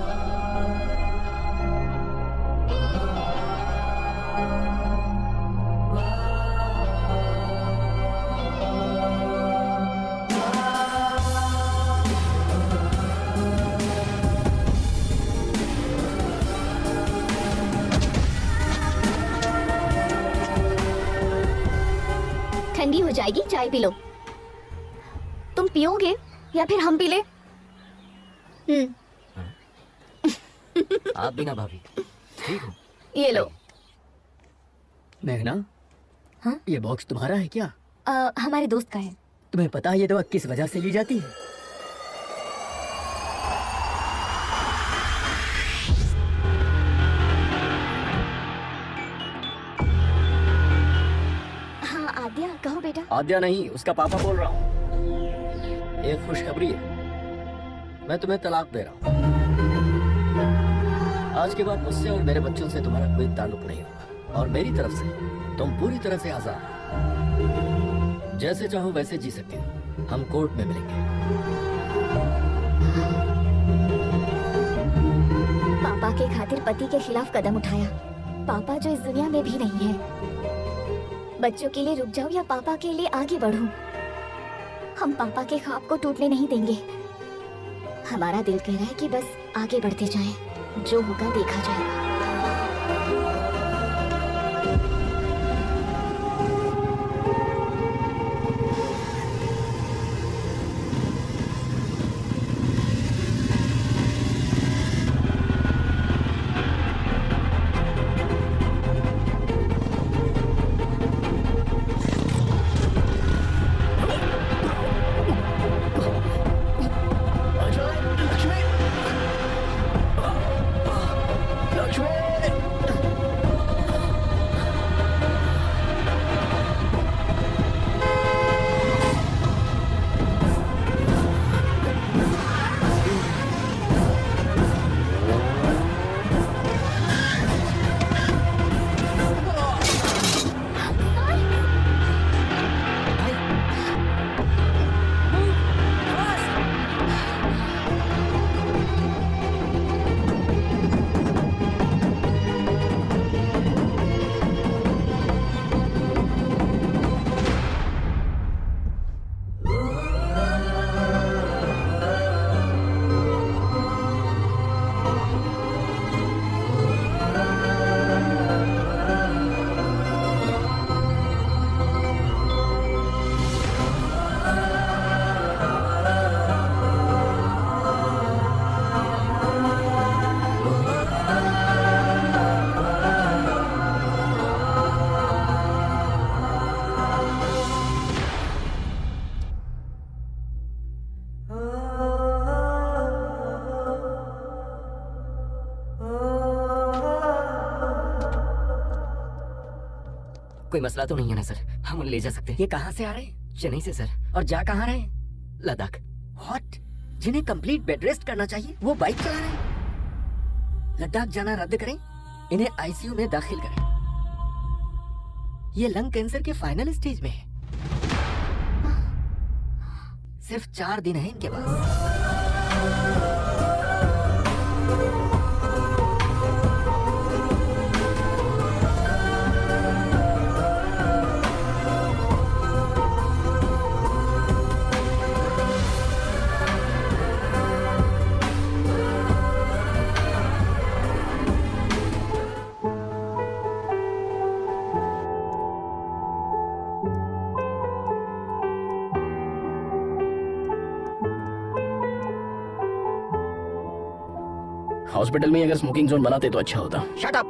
ठंडी हो जाएगी, चाय पी लो। तुम पियोगे या फिर हम पी ले? आप भी ना भाभी, ठीक हो? ये लो। मेघना, हाँ? ये बॉक्स तुम्हारा है क्या? हमारे दोस्त का है। तुम्हें पता है ये दवा किस वजह से ली जाती है? हाँ आद्या, कहो बेटा। आद्या नहीं, उसका पापा बोल रहा हूँ। एक खुशखबरी है, मैं तुम्हें तलाक दे रहा हूँ। आज के बाद मुझसे और मेरे बच्चों से तुम्हारा कोई ताल्लुक नहीं होगा, और मेरी तरफ से तुम पूरी तरह से आजाद हो। जैसे चाहो वैसे जी सकती हो। हम कोर्ट में मिलेंगे। पापा के खातिर पति के खिलाफ कदम उठाया। पापा जो इस दुनिया में भी नहीं है। बच्चों के लिए रुक जाओ या पापा के लिए आगे बढ़ो, हम पापा के ख्वाब को टूटने नहीं देंगे। हमारा दिल कह रहा है कि बस आगे बढ़ते जाएं, जो होगा देखा जाएगा। कोई मसला तो नहीं है ना सर? हम उन्हें ले जा सकते हैं। ये कहाँ से आ रहे हैं? चेन्नई से सर। और जा कहाँ रहे हैं? लद्दाख। व्हाट? जिन्हें कंप्लीट बेड रेस्ट करना चाहिए वो बाइक चला रहे हैं। लद्दाख जाना रद्द करें, इन्हें आईसीयू में दाखिल करें। ये लंग कैंसर के फाइनल स्टेज में है। सिर्फ 4 दिन है इनके पास। हॉस्पिटल में अगर स्मोकिंग जोन बनाते तो अच्छा होता। Shut up.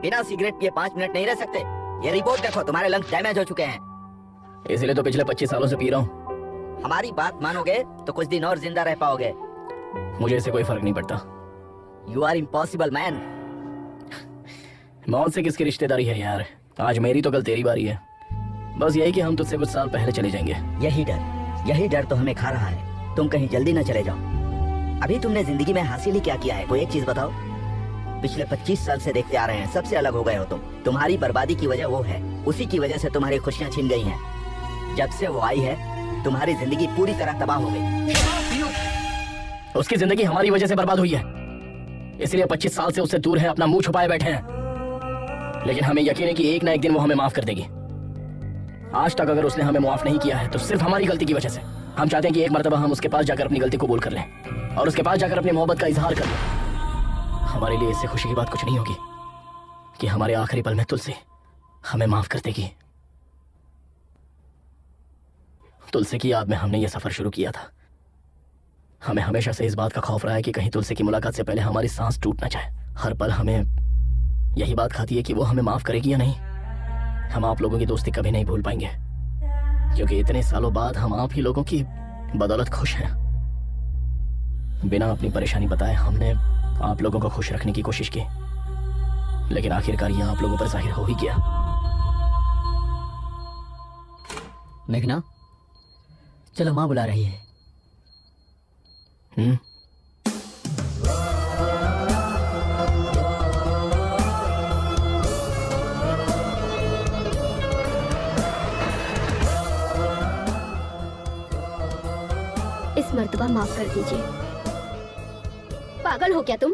बिना सिगरेट पिए 5 मिनट नहीं रह सकते। ये रिपोर्ट देखो, तुम्हारे लंग्स डैमेज हो चुके हैं। इसलिए तो पिछले 25 सालों से पी रहा हूँ। हमारी बात मानोगे तो कुछ दिन और जिंदा रह पाओगे। मुझे इससे कोई फर्क नहीं पड़ता। You are impossible man. मौत से किसकी रिश्तेदारी है यार? आज मेरी तो कल तेरी बारी है। बस यही कि हम तुझसे कुछ साल पहले चले जाएंगे। यही डर तो हमें खा रहा है। तुम कहीं जल्दी न चले जाओ। अभी तुमने जिंदगी में हासिल ही क्या किया है? कोई एक चीज बताओ। पिछले 25 साल से देखते आ रहे हैं, सबसे अलग हो गए हो तुम। तुम्हारी बर्बादी की वजह वो है, उसी की वजह से तुम्हारी खुशियां छीन गई हैं। जब से वो आई है तुम्हारी जिंदगी पूरी तरह तबाह हो गई। उसकी जिंदगी हमारी वजह से बर्बाद हुई है, इसलिए 25 साल से उससे दूर है, अपना मुंह छुपाए बैठे हैं। लेकिन हमें यकीन है कि एक ना एक दिन वो हमें माफ कर देगी। आज तक अगर उसने हमें माफ नहीं किया है तो सिर्फ हमारी गलती की वजह से। हम चाहते हैं कि एक मर्तबा हम उसके पास जाकर अपनी गलती कबूल कर लें और उसके पास जाकर अपनी मोहब्बत का इजहार कर लें। हमारे लिए इससे खुशी की बात कुछ नहीं होगी कि हमारे आखिरी पल में तुलसी हमें माफ कर देगी। तुलसी की याद में हमने ये सफर शुरू किया था। हमें हमेशा से इस बात का खौफ रहा है कि कहीं तुलसी की मुलाकात से पहले हमारी सांस टूट ना जाए। हर पल हमें यही बात खाती है कि वो हमें माफ करेगी या नहीं। हम आप लोगों की दोस्ती कभी नहीं भूल पाएंगे, क्योंकि इतने सालों बाद हम आप ही लोगों की बदौलत खुश हैं। बिना अपनी परेशानी बताए हमने आप लोगों को खुश रखने की कोशिश की, लेकिन आखिरकार ये आप लोगों पर जाहिर हो ही गया। मेघना, चलो माँ बुला रही है। इस मर्तबा माफ कर दीजिए। पागल हो क्या तुम?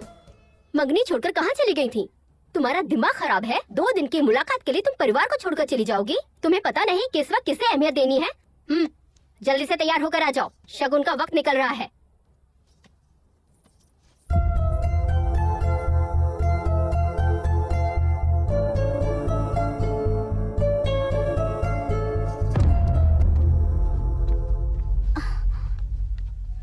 मंगनी छोड़कर कहाँ चली गई थी? तुम्हारा दिमाग खराब है? 2 दिन की मुलाकात के लिए तुम परिवार को छोड़कर चली जाओगी? तुम्हें पता नहीं किस वक्त किसे अहमियत देनी है? जल्दी से तैयार होकर आ जाओ, शगुन का वक्त निकल रहा है।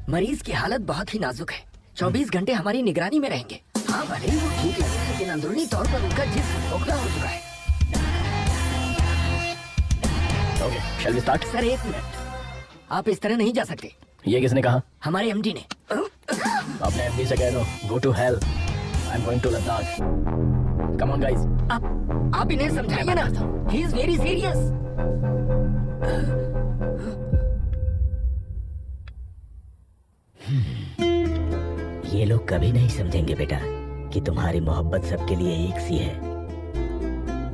मरीज की हालत बहुत ही नाजुक है। 24 घंटे हमारी निगरानी में रहेंगे। हाँ, भले ही वो ठीक लगे, लेकिन अंदरूनी तौर पर उनका जिस्म खोखला हो चुका है। Okay, shall we start? Sir 1 minute, आप इस तरह नहीं जा सकते। ये किसने कहा? हमारे एमडी ने। अपने एमडी से कह दो, go to hell, I am going to Ladakh. Come on guys. आप इन्हें समझाइए ना, ही इज वेरी सीरियस। ये लोग कभी नहीं समझेंगे बेटा कि तुम्हारी मोहब्बत सबके लिए एक सी है।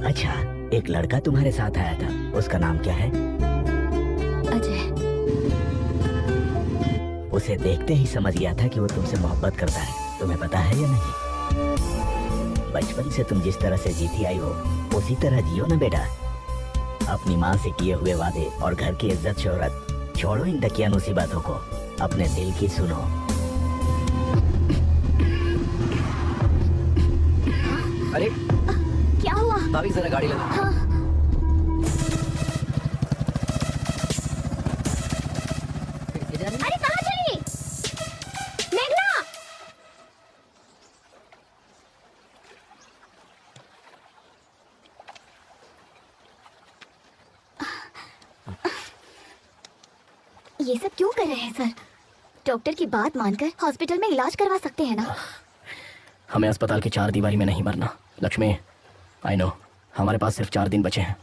अच्छा, एक लड़का तुम्हारे साथ आया था, उसका नाम क्या है? अजय। उसे देखते ही समझ गया था कि वो तुमसे मोहब्बत करता है। तुम्हें पता है या नहीं? बचपन से तुम जिस तरह से जीती आई हो उसी तरह जियो ना बेटा। अपनी माँ से किए हुए वादे और घर की इज्जत शोहरत छोड़ो, इन दकियानूसी बातों को, अपने दिल की सुनो। अरे क्या हुआ? भाभी जरा गाड़ी लगा। हाँ। अरे कहाँ चली मेघना? ये सब क्यों कर रहे हैं सर? डॉक्टर की बात मानकर हॉस्पिटल में इलाज करवा सकते हैं ना? हमें अस्पताल की 4 दीवारी में नहीं मरना। लक्ष्मी, आई नो, हमारे पास सिर्फ 4 दिन बचे हैं।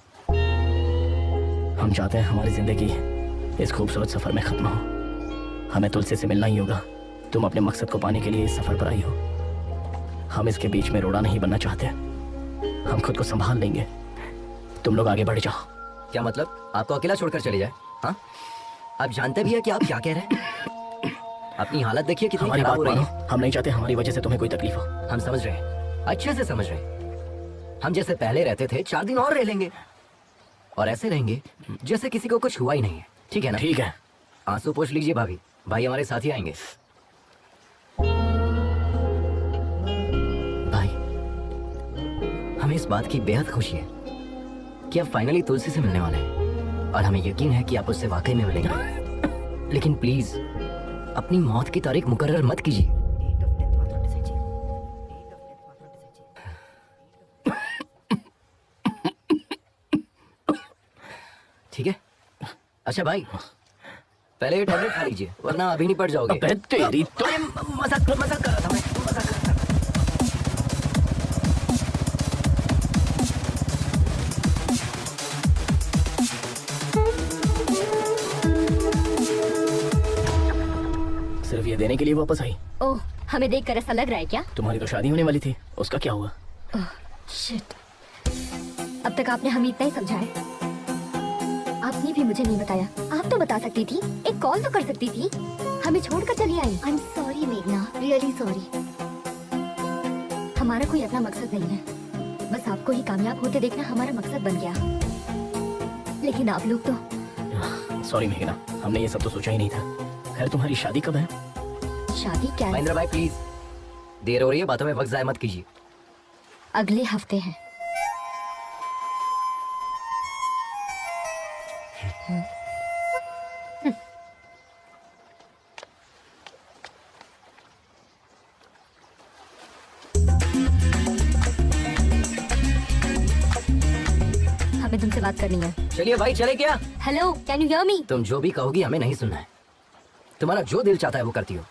हम चाहते हैं हमारी जिंदगी इस खूबसूरत सफर में खत्म हो। हमें तुलसी से मिलना ही होगा। तुम अपने मकसद को पाने के लिए इस सफर पर आई हो। हम इसके बीच में रोड़ा नहीं बनना चाहते। हम खुद को संभाल लेंगे। तुम लोग आगे बढ़ जाओ। क्या मतलब आपको अकेला छोड़कर चले जाए? हाँ, आप जानते भी है कि आप क्या कह रहे हैं? अपनी हालत देखिए कितनी हमारी खराब बात हो रही मानो। है। हम नहीं चाहते हमारी वजह से तुम्हें कोई तकलीफ हो। हम समझ रहे हैं, अच्छे से समझ रहे हैं। हम जैसे पहले रहते थे 4 दिन और रह लेंगे, और ऐसे रहेंगे जैसे किसी को कुछ हुआ ही नहीं है। ठीक है ना? ठीक है। आंसू पोंछ लीजिए भाभी, भाई हमारे साथ ही आएंगे। भाई, हमें इस बात की बेहद खुशी है कि आप फाइनली तुलसी से मिलने वाले हैं, और हमें यकीन है कि आप उससे वाकई में मिलेंगे। लेकिन प्लीज अपनी मौत की तारीख मुकर्रर मत कीजिए। ठीक है? अच्छा भाई, पहले ये टैबलेट खा लीजिए, वरना अभी नहीं पड़ जाओगे। अबे तेरी तो। अरे मजाक कर रहा था मैं, मजाक कर रहा था। सिर्फ ये देने के लिए वापस आई? ओह, हमें देखकर ऐसा लग रहा है क्या? तुम्हारी तो शादी होने वाली थी, उसका क्या हुआ? ओह, शिट। अब तक आपने हमें इतना ही समझाया। आपने भी मुझे नहीं बताया। आप तो बता सकती थी, एक कॉल तो कर सकती थी। हमें छोड़कर चली आई। आई एम सॉरी मेघना, रियली सॉरी। हमारा कोई अपना मकसद नहीं है, बस आपको ही कामयाब होते देखना हमारा मकसद बन गया। लेकिन आप लोग तो। सॉरी मेघना, हमने ये सब तो सोचा ही नहीं था। खैर तुम्हारी शादी कब है? शादी क्या है? महेंद्र भाई प्लीज, देर हो रही है, बातों में वक्त जाया मत कीजिए। अगले हफ्ते है। हमें तुमसे बात करनी है। चलिए भाई, चले क्या? Hello, can you hear me? तुम जो भी कहोगी हमें नहीं सुनना है। तुम्हारा जो दिल चाहता है वो करती हो।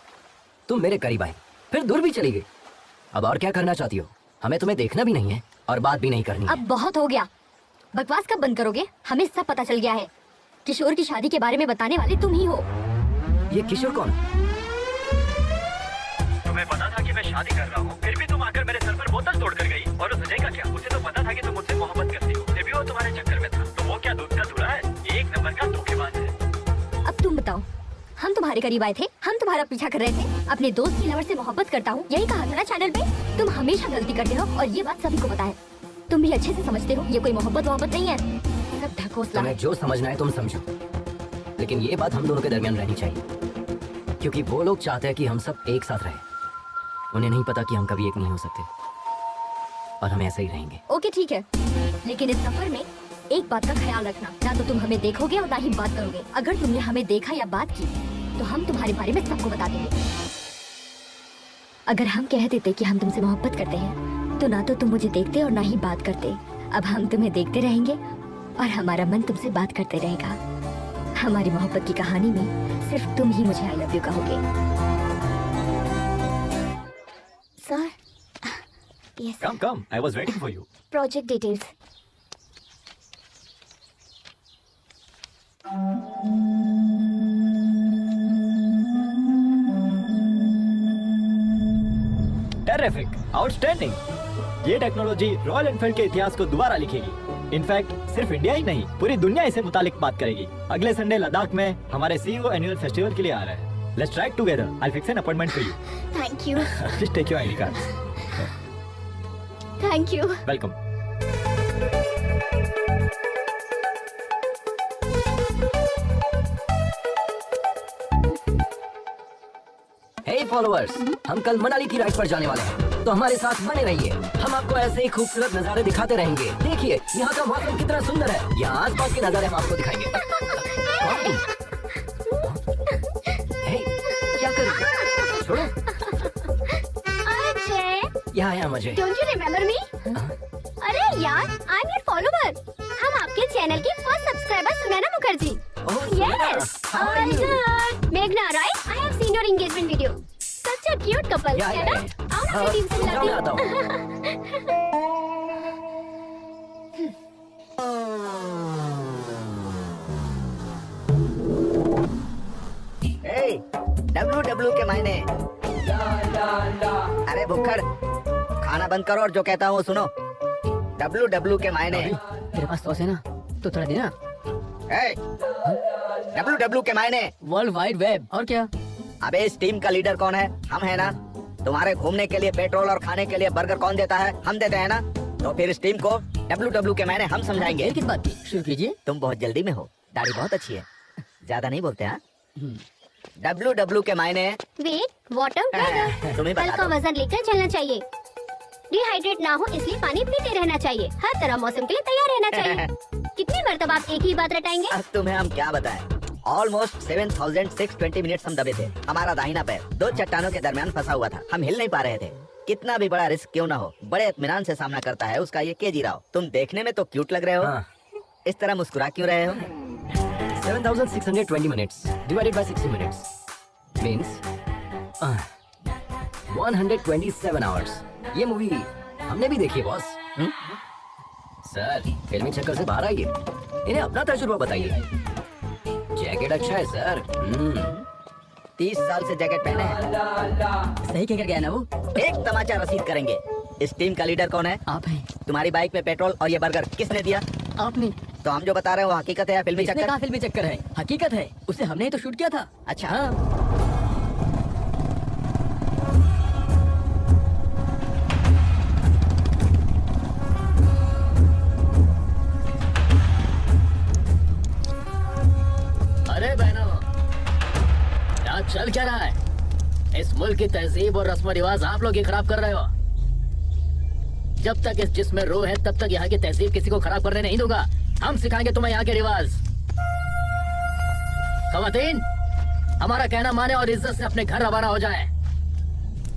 तुम मेरे करीब आई, फिर दूर भी चली गई। अब और क्या करना चाहती हो? हमें तुम्हें देखना भी नहीं है और बात भी नहीं करनी है। अब बहुत हो गया। बकवास कब बंद करोगे? हमें सब पता चल गया है। किशोर की शादी के बारे में बताने वाले तुम ही हो। ये किशोर कौन है? तुम्हें पता था कि मैं शादी कर रहा हूँ, फिर भी तुम आकर मेरे सर पर बोतल तोड़ कर गई। और उस अजय का क्या? उसे तो पता था कि तुम मुझसे मोहब्बत करती हो, फिर भी वो तुम्हारे चक्कर में था। तो वो क्या दूध का धुला है? एक नंबर का धोखेबाज है। अब तुम बताओ, हम तुम्हारे करीब आए थे, हम तुम्हारा पीछा कर रहे थे। अपने दोस्त की लवर से मोहब्बत करता हूँ, यही कहा था ना चैनल पे। तुम हमेशा गलती करते हो और ये बात सभी को पता है। तुम भी अच्छे से समझते हो ये कोई मोहब्बत नहीं है, सब ढकोसला तुम्हें है। जो समझना है तुम समझो, लेकिन ये बात हम दोनों के दरमियान रहनी चाहिए, क्योंकि वो लोग चाहते हैं कि हम सब एक साथ रहें। उन्हें नहीं पता कि हम कभी एक नहीं हो सकते, और हम ऐसे ही रहेंगे। ओके ठीक है, लेकिन इस सफर में एक बात का ख्याल रखना, ना तो तुम हमें देखोगे और ना ही बात करोगे। अगर तुमने हमें देखा या बात की तो हम तुम्हारे बारे में सबको बता देंगे। अगर हम कह देते कि हम तुमसे मोहब्बत करते हैं तो ना तो तुम मुझे देखते और ना ही बात करते। अब हम तुम्हें देखते रहेंगे और हमारा मन तुमसे बात करते रहेगा। हमारी मोहब्बत की कहानी में सिर्फ तुम ही मुझे आई लव यू कहोगे। Sir, yes, come, I was waiting for you. Project details. Terrific, outstanding. ये टेक्नोलॉजी रॉयल एनफील्ड के इतिहास को दोबारा लिखेगी। इनफैक्ट सिर्फ इंडिया ही नहीं, पूरी दुनिया इसे मुतालिक बात करेगी। अगले संडे लद्दाख में हमारे CEO एनुअल फेस्टिवल के लिए आ रहे हैं। Let's try together. I'll fix an appointment for you. Thank you, Just take your ID cards. Thank you. Welcome. Hey followers, हम कल मनाली की राइड पर जाने वाले हैं, तो हमारे साथ बने रहिए। हम आपको ऐसे ही खूबसूरत नजारे दिखाते रहेंगे। देखिए यहाँ का मौसम कितना सुंदर है। यहाँ आसपास के नजारे हम आपको दिखाएंगे। कौन तुम? हे, क्या कर रही हो? छोड़ो। अजय, यहाँ आया मुझे। Don't you remember me? अरे यार, आई एम योर फॉलोवर। हम आपके चैनल की first subscriber Sunaina Mukherjee. Yes, all good. Meghna, right? I have seen your engagement video. Such a cute couple, है ना? आओ ना, टीम से मैं आता हूँ। WW के मायने। अरे भुक्खड़, खाना बंद करो और जो कहता हूँ सुनो। WW के मायने। तेरे पास सॉस है ना, तो थोड़ा देना। ए, WW के मायने। World wide web. और क्या? अबे इस टीम का लीडर कौन है? हम है ना। तुम्हारे घूमने के लिए पेट्रोल और खाने के लिए बर्गर कौन देता है? हम देते हैं ना। तो फिर इस टीम को WW के मायने हम समझाएंगे। ये किस बात की? शुरू कीजिए। तुम बहुत जल्दी में हो, दाढ़ी बहुत अच्छी है, ज्यादा नहीं बोलते हाँ? WW के मायने। वेट, वाटर, तुम्हें बता हल्का दो। वजन लेकर चलना चाहिए। डिहाइड्रेट ना हो इसलिए पानी पीते रहना चाहिए। हर तरह मौसम के लिए तैयार रहना चाहिए। कितनी मर्तबा आप एक ही बात रटाएंगे? अब तुम्हें हम क्या बताएं? ऑलमोस्ट 7620 मिनट्स हम दबे थे। हमारा दाहिना पैर दो चट्टानों के दरमियान फंसा हुआ था, हम हिल नहीं पा रहे थे। कितना भी बड़ा रिस्क क्यों ना हो, बड़े इत्मीनान से सामना करता है उसका ये केजी राव। तुम देखने में तो क्यूट लग रहे हो, इस तरह मुस्कुरा क्यों रहे हो? 7620 minutes divided by 60 minutes means 127 hours. ये मूवी हमने भी देखी है बॉस। सर फिल्मी चक्कर से बाहर आइए, इन्हें अपना तजुर्बा बताइए। जैकेट अच्छा है सर। 30 साल से जैकेट पहने हैं। सही कहकर गया ना वो? एक तमाचा रसीद करेंगे। इस टीम का लीडर कौन है? आप हैं। तुम्हारी बाइक में पेट्रोल और ये बर्गर किसने दिया? आपने। तो हम जो बता रहे हैं वो हकीकत है या फिल्मी इसने चक्कर? कहा फिल्मी चक्कर है, हकीकत है। उसे हमने ही तो शूट किया था। अच्छा हाँ। अरे बहनों, यहाँ चल क्या रहा है? इस मुल्क की तहजीब और रस्म रिवाज आप लोग ही खराब कर रहे हो। जब तक इस जिस्म में रूह है तब तक यहाँ की तहजीब किसी को खराब करने नहीं दूंगा। हम सिखाएंगे तुम्हें यहाँ के रिवाज। खवातीन, हमारा कहना माने और इज्जत से अपने घर रवाना हो जाए,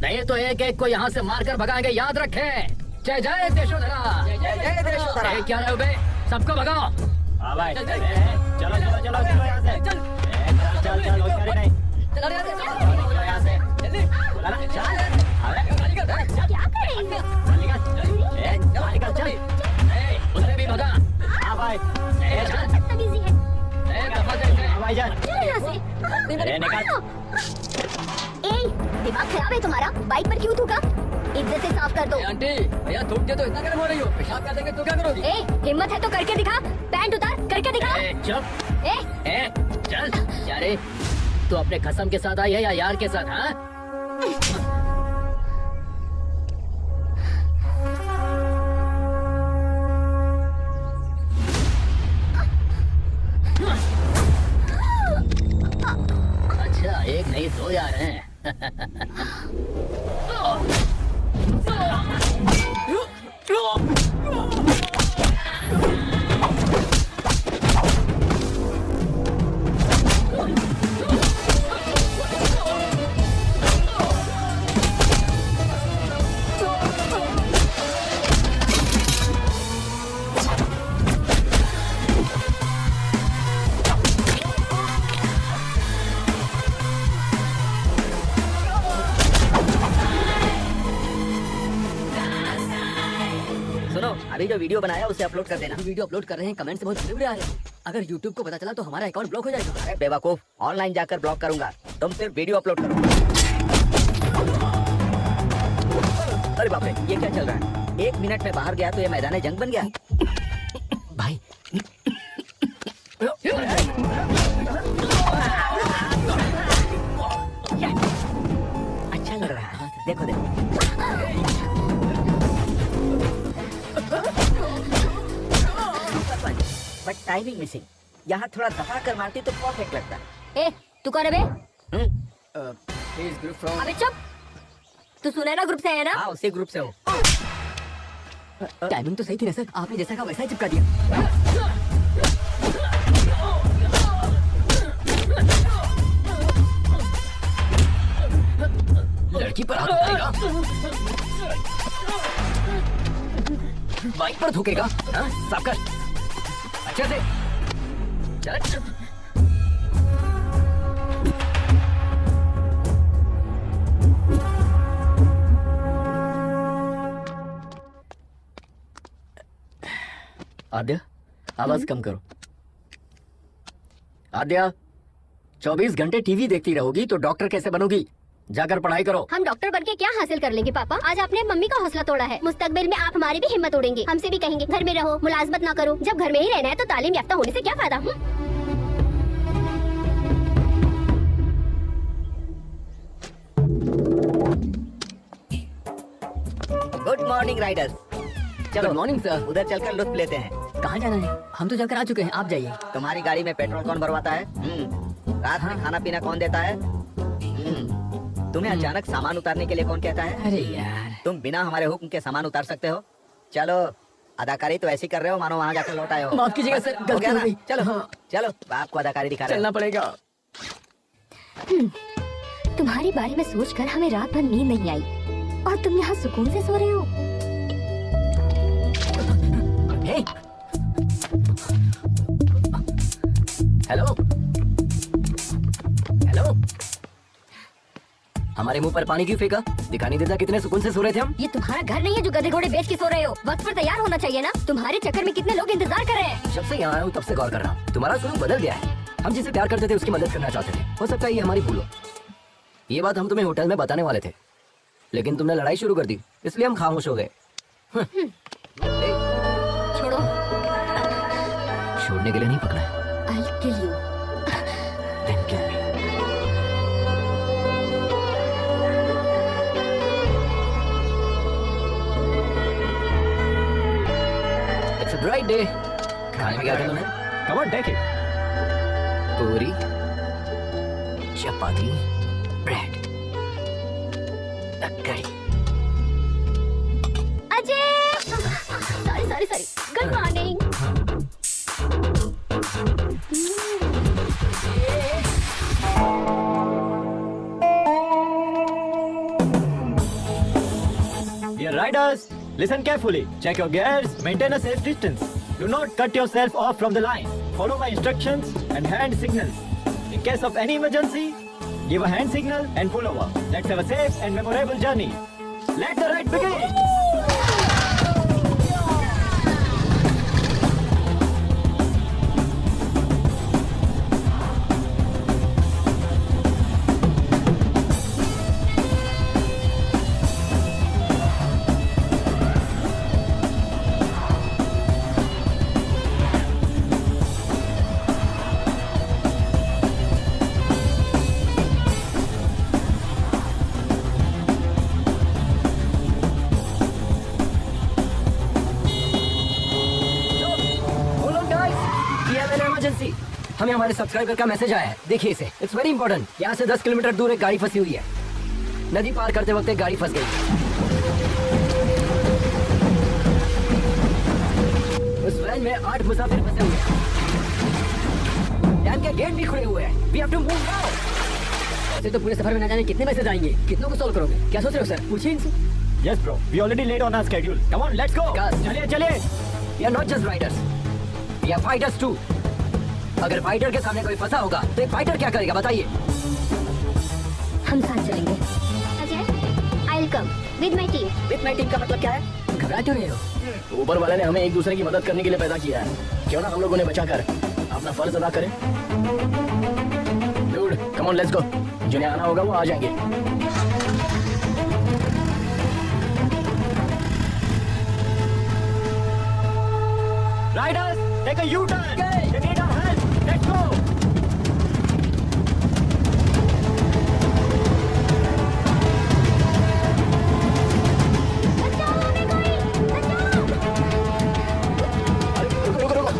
नहीं तो एक एक को यहाँ से मारकर भगाएंगे। याद रखें। जय जय देशोधरा। जय देशोधरा। ए, क्या रहे हो बे? सबको भगाओ। हाँ भाई, चलो चलो चलो चलो यहाँ से। चल चल चल होशियारी नहीं। चलो यहाँ से, चलो। चलो यहाँ से। जल्दी। बोला ना, चल। क्या करेंगे? निकल चल। उसे भी भगा। हाँ भाई। बदतमीजी है। दफा करके। हाँ भाई जान। चलो यहाँ से। अरे निकल। ए, दिमाग खराब है तुम्हारा? बाइक पर क्यों थूका? इज्जत से साफ कर दो। आंटी, भैया थूक के तो इतना गर्म हो रही हो, पेशाब कर देंगे तो क्या करोगी? ए, हिम्मत है तो करके दिखा। पैंट उतार, करके दिखा। चुप। ए, चल। क्या रे, तू अपने कसम के साथ आई है या यार के साथ? हाँ, अच्छा एक नहीं दो यार हैं। सुनो, अभी जो वीडियो बनाया उसे अपलोड कर देना। अभी वीडियो अपलोड कर रहे हैं, कमेंट्स बहुत बुरे आ रहे हैं। अगर YouTube को पता चला तो हमारा अकाउंट ब्लॉक हो जाएगा। अरे बेवकूफ, ऑनलाइन जाकर ब्लॉक करूंगा, तुम सिर्फ वीडियो अपलोड करो। अरे बाप रे, ये क्या चल रहा है? 1 मिनट में बाहर गया तो ये मैदान जंग बन गया। भाई अच्छा लग रहा है, देखो देखो। But timing missing. यहाँ थोड़ा दबा कर मारती तो परफेक्ट लगता। ए, तू कौन है बे? Please group from. अबे चुप। तू सुनहरा ग्रुप से है ना? हाँ, उसी ग्रुप से हो। टाइमिंग तो सही थी ना सर, आपने जैसा कहा वैसा ही चिपका दिया। लड़की पर हाथ उठाएगा, बाइक पर थूकेगा। हाँ, साफ कर अच्छे से। चल। आद्या, आवाज कम करो। आद्या, 24 घंटे टीवी देखती रहोगी तो डॉक्टर कैसे बनोगी? जाकर पढ़ाई करो। हम डॉक्टर बन के क्या हासिल कर लेंगे पापा? आज आपने मम्मी का हौसला तोड़ा है, मुस्तकबिल में आप हमारी भी हिम्मत तोड़ेंगे। हमसे भी कहेंगे घर में रहो, मुलाजमत ना करो। जब घर में ही रहना है तो तालीम याफ्ता होने से क्या फायदा? Good morning Riders. चलो गुड मॉर्निंग सर। उधर चलकर लुत्फ लेते हैं। कहाँ जाना है? हम तो जाकर आ चुके हैं, आप जाइए। तुम्हारी गाड़ी में पेट्रोल कौन भरवाता है? रात में खाना पीना कौन देता है? तुम्हें अचानक सामान उतारने के लिए कौन कहता है? अरे यार, तुम बिना हमारे हुक्म के सामान उतार सकते हो? चलो, अदाकारी तो ऐसी कर रहे हो मानो वहाँ जाकर लौट आए हो। माफ कीजिएगा सर, हो गलती गया हो ना? गई। चलो हाँ। चलो, आपको अदाकारी दिखा रहे चलना पड़ेगा। तुम्हारे बारे में सोचकर हमें रात भर नींद नहीं आई और तुम यहाँ सुकून से सो रहे हो। हे, हेलो हेलो, हमारे मुंह पर पानी क्यों फेंका? दिखाई नहीं देता कितने सुकून से सो रहे थे हम? ये तुम्हारा घर नहीं है जो गधे घोड़े बेच के सो रहे हो। वक्त पर तैयार होना चाहिए ना। तुम्हारे चक्कर में कितने लोग इंतजार कर रहे हैं। जब से यहाँ आया हूँ तब से गौर कर रहा हूँ, तुम्हारा स्वरूप बदल गया है। हम जिसे प्यार करते थे उसकी मदद करना चाहते थे। हो सकता है ये हमारी भूल हो। ये बात हम तुम्हें होटल में बताने वाले थे, लेकिन तुमने लड़ाई शुरू कर दी, इसलिए हम खामोश हो गए। छोड़ो। छोड़ने के लिए नहीं पकड़ा है। I'll kill you. Then kill me. It's a bright day. खाने में क्या करना है? Come on, take it. पूरी, चपाती, ब्रेड, कड़ी। Ajay! Sorry. Good morning. Dear riders, listen carefully. Check your gears, maintain a safe distance. Do not cut yourself off from the line. Follow my instructions and hand signals. In case of any emergency, give a hand signal and pull over. Let's have a safe and memorable journey. Let the ride begin! Hold on guys, we have an emergency. हमें हमारे subscriber का message आया है, देखिए इसे। It's very important. यहाँ से 10 kilometre दूर एक गाड़ी फंसी हुई है। नदी पार करते वक्त एक गाड़ी फंस गई। उस वैन में 8 मुसाफिर फंसे हुए हैं। डैम के गेट भी खुले हुए हैं। We have to move now. ऐसे तो पूरे सफर में ना जाने कितने मैसेज आएंगे। कितनों को सॉल्व करोगे? क्या सोच रहे हो सर? पूछिए इनसे। Yes, bro. We already late on our schedule. Come on, let's go. Guys. चलिए. We are not just riders. We are fighters too. अगर फाइटर के सामने कोई फंसा होगा तो एक फाइटर क्या करेगा बताइए? हम साथ चलेंगे। Ajay, I'll come with my team. With my team का मतलब क्या है? घबरा क्यों रहे हो? ऊपर वाले ने हमें एक दूसरे की मदद करने के लिए पैदा किया है। क्यों ना हम लोगों ने बचाकर अपना फर्ज अदा करें? Dude, come on, let's go. जिन्हें आना होगा वो आ जाएंगे। Riders, take a U-turn. You need our help. Let's go.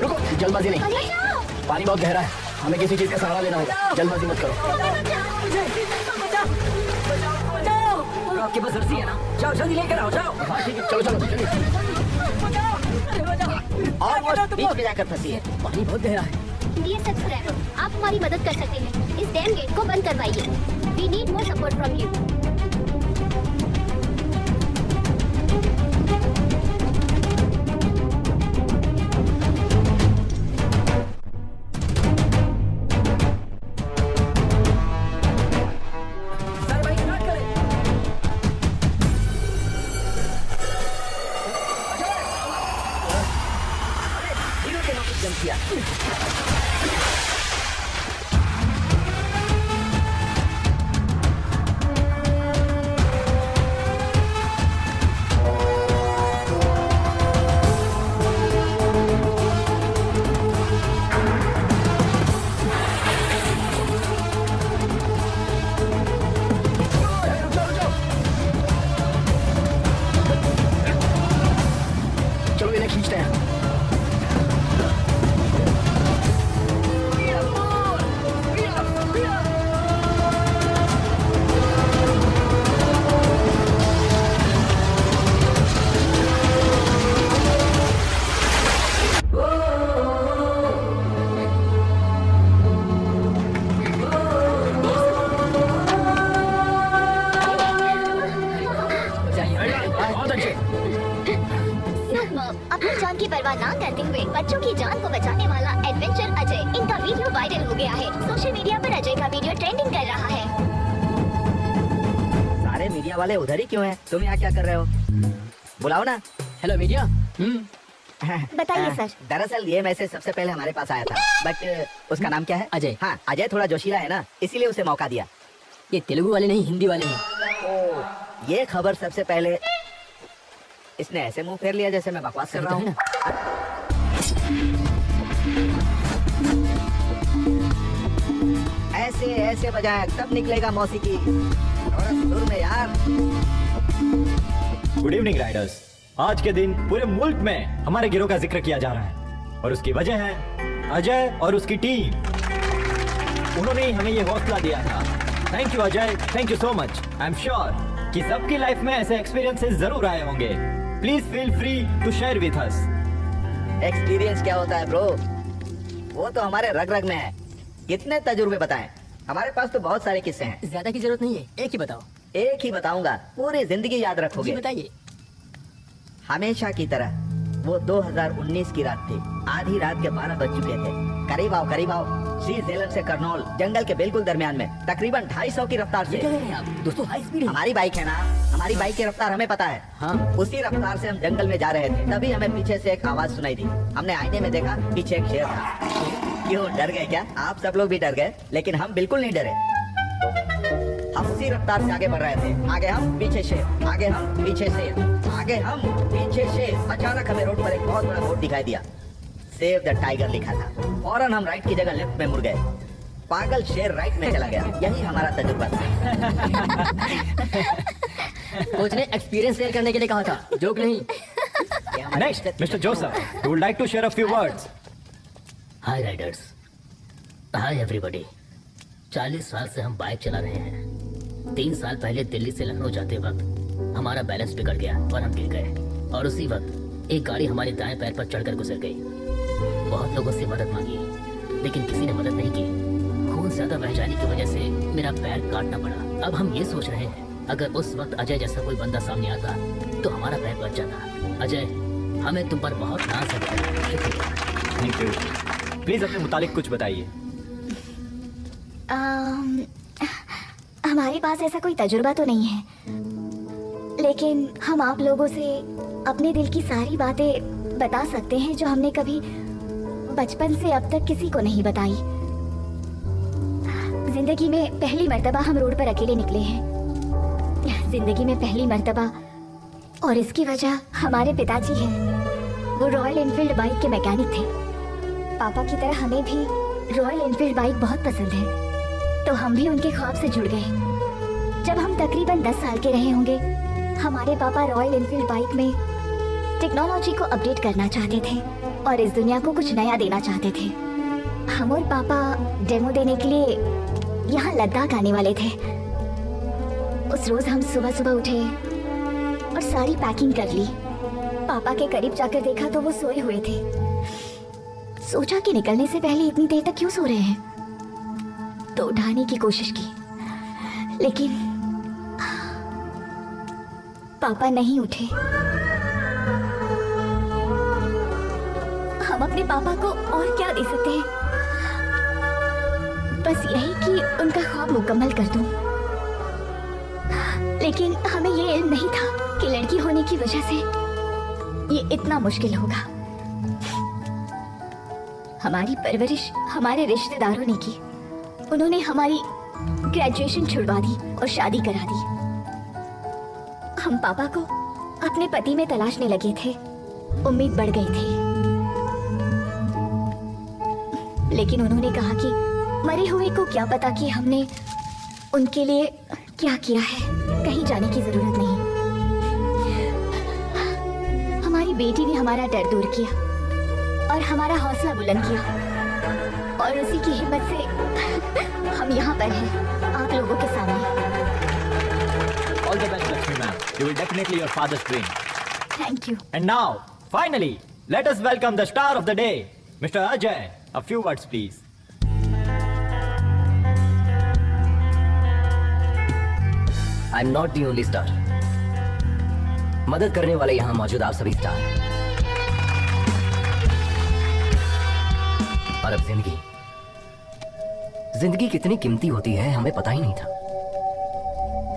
रुको, जल्दबाजी नहीं। पानी बहुत गहरा है, हमें किसी चीज का सहारा लेना होगा। जल्दबाजी मत करो। आपके पास रस्सी है ना? जाओ जल्दी लेकर आओ, जाओ। हाँ ठीक है, चलो चलिए। और वो बीच में जाकर फंसी है। पानी बहुत गहरा है। डियर सब्सक्राइबर, आप हमारी मदद कर सकते हैं। इस डैम गेट को बंद करवाइए। We need more support from you. सारे भाई स्टार्ट करें। हीरो के नाम जंप किया। परवाह ना करते हुए बच्चों की जान को बचाने वाला एडवेंचर अजय, इनका वीडियो वायरल हो गया है। सोशल मीडिया पर अजय का वीडियो ट्रेंडिंग कर रहा है। सारे मीडिया वाले उधर ही क्यों हैं? तुम यहाँ क्या कर रहे हो? बुलाओ ना। Hello media. बताइए सर। दरअसल ये मैसेज सबसे पहले हमारे पास आया था, बट उसका नाम क्या है? अजय। हाँ, अजय थोड़ा जोशीला है ना, इसीलिए उसे मौका दिया। ये तेलुगु वाले नहीं, हिंदी वाले हैं। ये खबर सबसे पहले इसने ऐसे मुंह फेर लिया जैसे मैं बकवास कर रहा हूँ। ऐसे ऐसे बजाए तब निकलेगा मौसीकी। और सुर में यार। Good evening Riders. आज के दिन पूरे मुल्क में हमारे गिरोह का जिक्र किया जा रहा है और उसकी वजह है अजय और उसकी टीम। उन्होंने ही हमें ये हौसला दिया था। Thank you Ajay, thank you so much. I am sure कि सबकी लाइफ में ऐसे एक्सपीरियंसेस जरूर आए होंगे। Please feel free to share with us. Experience क्या होता है ब्रो? वो तो हमारे रग रग में है। कितने तजुर्बे बताएं? हमारे पास तो बहुत सारे किस्से हैं। ज्यादा की जरूरत नहीं है, एक ही बताओ। एक ही बताऊंगा, पूरी जिंदगी याद रखोगे। जी बताइए। हमेशा की तरह वो 2019 की रात थी। आधी रात के 12 बज चुके थे। करीब आओ। श्री झेलम से करनौल जंगल के बिल्कुल दरमियान में तकरीबन 250 की रफ्तार से। क्या कह रहे हैं आप? दोस्तों हाई स्पीड है। हमारी बाइक है ना, हमारी बाइक की रफ्तार हमें पता है। हाँ। उसी रफ्तार से हम जंगल में जा रहे थे, तभी हमें पीछे से एक आवाज सुनाई दी। हमने आईने में देखा, पीछे एक शेर था। क्यों डर गए क्या? आप सब लोग भी डर गए, लेकिन हम बिल्कुल नहीं डरे। हम उसी रफ्तार से आगे बढ़ रहे थे। आगे हम, पीछे शेर, आगे हम, पीछे शेर, आगे हम, पीछे शेर। अचानक हमें रोड पर एक बहुत बड़ा बोर्ड दिखाई दिया। सेव द टाइगर लिखा था। फौरन हम राइट की जगह लेफ्ट में मुड़ गए। पागल शेर राइट में चला गया। यही हमारा तजुर्बा था। कोच ने एक्सपीरियंस शेयर करने के लिए कहा था, जोक नहीं। Next mister Joseph, who would like to share a few words? Hi Riders, hi everybody. 40 साल से हम बाइक चला रहे हैं। 3 साल पहले दिल्ली से लखनऊ जाते वक्त हमारा बैलेंस बिगड़ गया और हम गिर गए। और उसी वक्त एक गाड़ी हमारे दाएं पैर पर चढ़कर गुजर गई। बहुत लोगों से मदद मांगी, लेकिन किसी ने मदद नहीं की। खून ज्यादा बह जाने की वजह से मेरा पैर काटना पड़ा। अब हम ये सोच रहे हैं, अगर उस वक्त अजय जैसा कोई बंदा सामने आता तो हमारा पैर बच जाता। अजय, हमें तुम पर बहुत नाज है। शुक्रिया। Thank you. प्लीज अपने मुतालिक कुछ बताइए। हमारे पास ऐसा कोई तजुर्बा तो नहीं है, लेकिन हम आप लोगों से अपने दिल की सारी बातें बता सकते हैं जो हमने कभी बचपन से अब तक किसी को नहीं बताई। जिंदगी में पहली मर्तबा हम रोड पर अकेले निकले हैं। जिंदगी में पहली मर्तबा, और इसकी वजह हमारे पिताजी हैं। वो रॉयल एनफील्ड बाइक के मैकेनिक थे। पापा की तरह हमें भी रॉयल एनफील्ड बाइक बहुत पसंद है, तो हम भी उनके ख्वाब से जुड़ गए। जब हम तकरीबन 10 साल के रहे होंगे, हमारे पापा रॉयल एनफील्ड बाइक में टेक्नोलॉजी को अपडेट करना चाहते थे और इस दुनिया को कुछ नया देना चाहते थे। हम और पापा डेमो देने के लिए यहाँ लद्दाख आने वाले थे। उस रोज हम सुबह सुबह उठे और सारी पैकिंग कर ली। पापा के करीब जाकर देखा तो वो सोए हुए थे। सोचा कि निकलने से पहले इतनी देर तक क्यों सो रहे हैं, तो उठाने की कोशिश की, लेकिन पापा नहीं उठे। हम अपने पापा को और क्या दे सकते हैं? बस यही कि उनका ख्वाब मुकम्मल कर दूं। लेकिन हमें ये इल्म नहीं था कि लड़की होने की वजह से ये इतना मुश्किल होगा। हमारी परवरिश हमारे रिश्तेदारों ने की। उन्होंने हमारी ग्रेजुएशन छुड़वा दी और शादी करा दी। हम पापा को अपने पति में तलाशने लगे थे। उम्मीद बढ़ गई थी, लेकिन उन्होंने कहा कि मरे हुए को क्या पता कि हमने उनके लिए क्या किया है। कहीं जाने की जरूरत नहीं। हमारी बेटी ने हमारा डर दूर किया और हमारा हौसला बुलंद किया, और उसी की हिम्मत से हम यहाँ पर हैं, आप लोगों के सामने। All the best, Lakshmi ma'am. You will definitely your father's dream. Thank you. And now, finally, let us welcome the star of the day, Mr. Ajay. A few words, please. I'm not the only star. मदद करने वाले यहाँ मौजूद आप सभी star हैं। और अब जिंदगी कितनी कीमती होती है हमें पता ही नहीं था।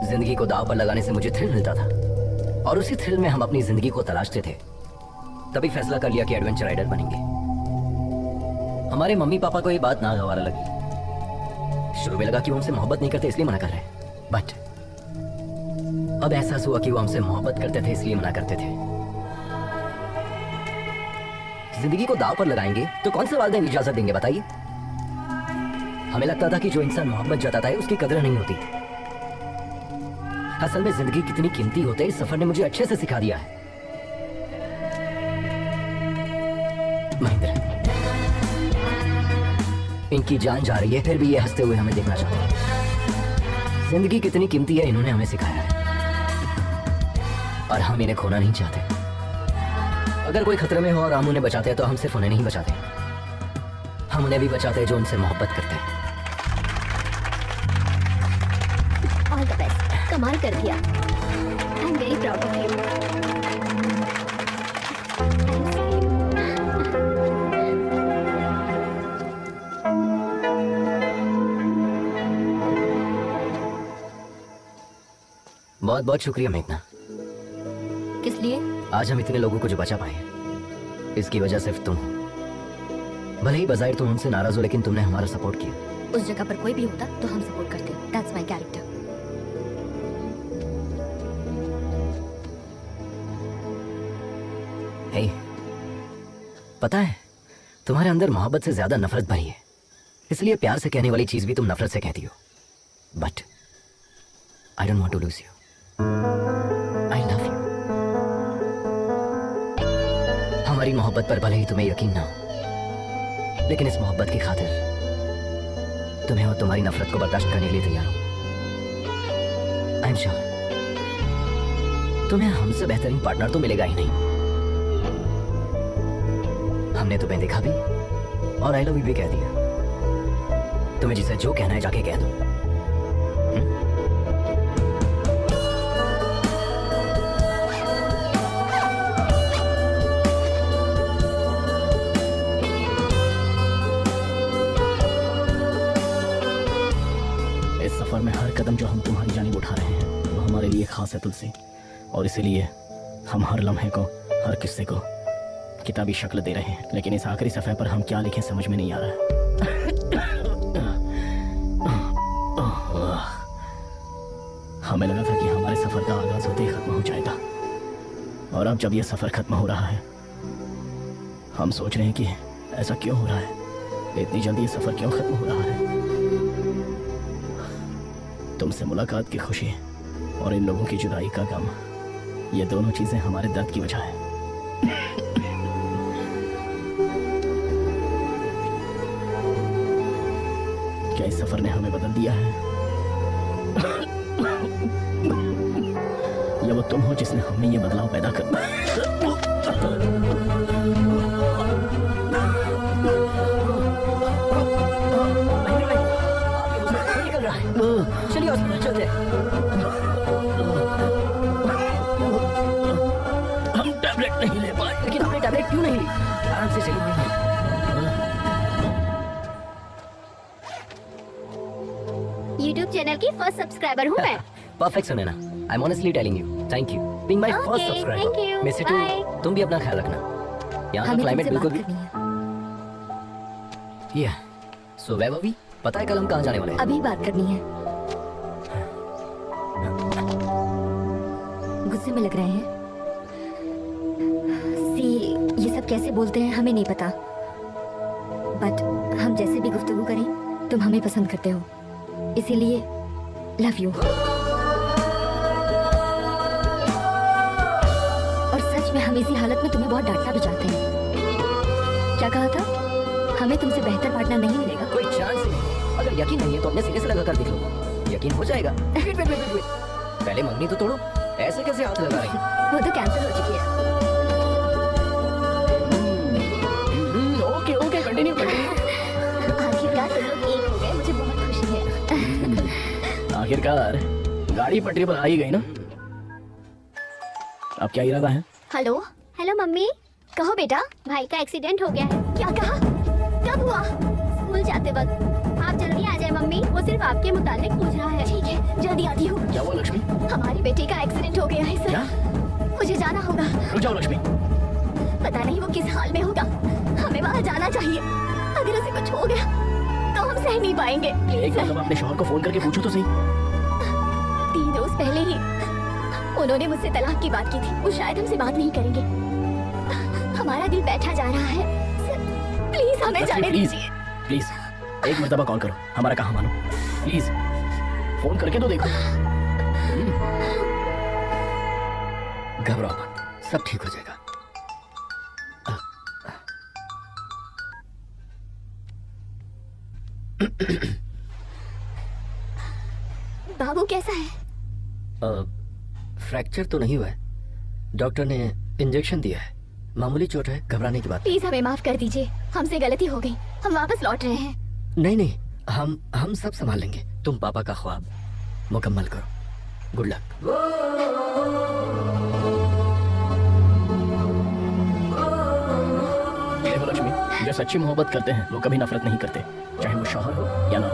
जिंदगी को दांव पर लगाने से मुझे थ्रिल मिलता था और उसी थ्रिल में हम अपनी जिंदगी को तलाशते थे। तभी फैसला कर लिया कि एडवेंचर राइडर बनेंगे। हमारे मम्मी पापा को ये बात नागवार लगी। शुरू में लगा कि वो हमसे मोहब्बत नहीं करते इसलिए मना कर रहे हैं, बट अब एहसास हुआ कि वो हमसे मोहब्बत करते थे इसलिए मना करते थे। जिंदगी को दांव पर लगाएंगे तो कौन से वालिदैन इजाजत देंगे बताइए? हमें लगता था कि जो इंसान मोहब्बत जताता है उसकी कदर नहीं होती। असल में जिंदगी कितनी कीमती होती है इस सफर ने मुझे अच्छे से सिखा दिया है। महेंद्र, इनकी जान जा रही है फिर भी ये हंसते हुए हमें देखना चाहते हैं। जिंदगी कितनी कीमती है इन्होंने हमें सिखाया है और हम इन्हें खोना नहीं चाहते। अगर कोई खतरे में हो और हम उन्हें बचाते हैं तो हम सिर्फ उन्हें नहीं बचाते, हम उन्हें भी बचाते हैं जो उनसे मोहब्बत करते हैं। ऑल द बेस्ट, कमाल कर दिया। I am very proud of you. बहुत बहुत शुक्रिया मेघना। किस लिए? आज हम इतने लोगों को जो बचा पाए हैं इसकी वजह सिर्फ तुम हो। भले ही बजाहिर तुम हमसे नाराज हो लेकिन तुमने हमारा सपोर्ट किया। उस जगह पर कोई भी होता तो हम सपोर्ट करते। That's my character. हे, पता है तुम्हारे अंदर मोहब्बत से ज्यादा नफरत भरी है, इसलिए प्यार से कहने वाली चीज भी तुम नफरत से कहती हो। But I don't want to lose you. I love you. हमारी मोहब्बत पर भले ही तुम्हें यकीन ना हो, लेकिन इस मोहब्बत की खातिर तुम्हें और तुम्हारी नफरत को बर्दाश्त करने के लिए तैयार हूं। आई एम श्योर तुम्हें हमसे बेहतरीन पार्टनर तो मिलेगा ही नहीं। हमने तुम्हें देखा भी और आई लव यू भी कह दिया। तुम्हें जिसे जो कहना है जाके कह दो। इस सफर में हर कदम जो हम तुम्हारी जानिब उठा रहे हैं वो हमारे लिए खास है तुलसी, और इसीलिए हम हर लम्हे को, हर किस्से को किताबी शक्ल दे रहे हैं। लेकिन इस आखिरी सफ़े पर हम क्या लिखें समझ में नहीं आ रहा है। हमें लगा था कि हमारे सफ़र का आगाज होते ही खत्म हो जाएगा, और अब जब यह सफ़र खत्म हो रहा है हम सोच रहे हैं कि ऐसा क्यों हो रहा है, इतनी जल्दी ये सफ़र क्यों खत्म हो रहा है। तुमसे मुलाकात की खुशी और इन लोगों की जुदाई का गम, ये दोनों चीज़ें हमारे दर्द की वजह है। क्या इस सफर ने हमें बदल दिया है, या वो तुम हो जिसने हमें ये बदलाव पैदा करना है? चलिए हॉस्पिटल चलते हैं। हम टैबलेट नहीं ले पाए। लेकिन आपने टैबलेट क्यों नहीं ली? आराम से चलिए। YouTube चैनल की फर्स्ट सब्सक्राइबर हूँ मैं। Perfect Sunaina, I am honestly telling you, thank you being my first Okay, thank subscriber. you. Miss too, Bye. तुम भी अपना ख्याल रखना। यहाँ का हमें क्लाइमेट तुमसे बिल्कुल बात भी करनी है। या सो वैभवी, पता है कल हम कहाँ जाने वाले हैं? अभी बात करनी है। गुस्से में लग रहे हैं। सी, ये सब कैसे बोलते हैं हमें नहीं पता, बट हम जैसे भी गुफ्तगू करें तुम हमें पसंद करते हो, इसीलिए लव यू। और सच में हम इसी हालत में तुम्हें बहुत डांटना भी चाहते हैं। क्या कहा था? हमें तुमसे बेहतर पार्टनर नहीं मिलेगा। कोई चांस ही नहीं। अगर यकीन नहीं है तो अपने सिरे से लगा कर देख लो, यकीन हो जाएगा। वेट, पहले मंगनी तो तोड़ो, ऐसे कैसे हाथ लगा रही? वो तो कैंसिल हो चुकी है। Okay continue. आखिरकार तुम लोग एक हो गए, मुझे बहुत खुशी है। आखिरकार गाड़ी पटरी पर आ ही गई ना। अब क्या इरादा है? हेलो हेलो मम्मी, कहो बेटा, भाई का एक्सीडेंट हो गया है। क्या कहा? कब हुआ? स्कूल जाते वक्त। आप जल्दी आ जाए मम्मी, वो सिर्फ आपके मुतालिक पूछ रहा है। ठीक है, जल्दी आती हूँ। क्या हुआ लक्ष्मी? हमारे बेटे का एक्सीडेंट हो गया है सर। क्या? मुझे जाना होगा। रुक जाओ लक्ष्मी। पता नहीं वो किस हाल में होगा, हमें वहाँ जाना चाहिए। अगर उसे कुछ हो गया तो हम सह नहीं पाएंगे। एक प्लीज बार अपने शौहर को फोन करके पूछो तो सही। 3 रोज पहले ही उन्होंने मुझसे तलाक की बात की थी। वो शायद हमसे बात नहीं करेंगे। हमारा दिल बैठा जा रहा है सर, प्लीज हमें लक्ष्मी, जाने प्लीज दीजिए। प्लीज एक मर्तबा कॉल करो, हमारा कहा मानो। प्लीज फोन करके तो देखो। घबराओ मत, सब ठीक हो जाएगा। बाबू कैसा है? फ्रैक्चर तो नहीं हुआ है, डॉक्टर ने इंजेक्शन दिया है, मामूली चोट है, घबराने की बात प्लीज हमें माफ कर दीजिए, हमसे गलती हो गई, हम वापस लौट रहे हैं। नहीं। नहीं, हम सब संभाल लेंगे। तुम पापा का ख्वाब मुकम्मल करो। Good luck. देखो लक्ष्मी, जो सच्ची मोहब्बत करते हैं वो कभी नफरत नहीं करते, चाहे वो शौहर हो या ना हो।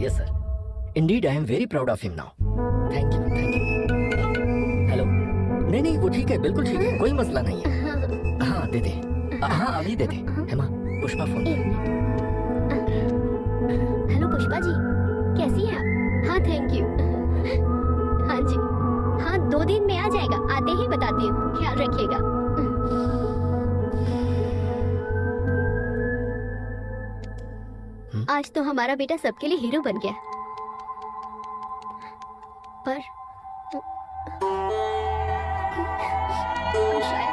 Yes sir, Indeed I am very proud of him now. Thank you. Hello. नहीं, वो ठीक है, बिल्कुल ठीक है, कोई मसला नहीं है। हाँ दे दे, हाँ अभी दे दे। हेमा, पुष्पा फोन। हेलो पुष्पा जी, कैसी हैं आप? हाँ थैंक यू। हाँ जी, हाँ 2 दिन में आ जाएगा, आते ही बताती हूँ, ख्याल रखिएगा। आज तो हमारा बेटा सबके लिए हीरो बन गया, पर शायद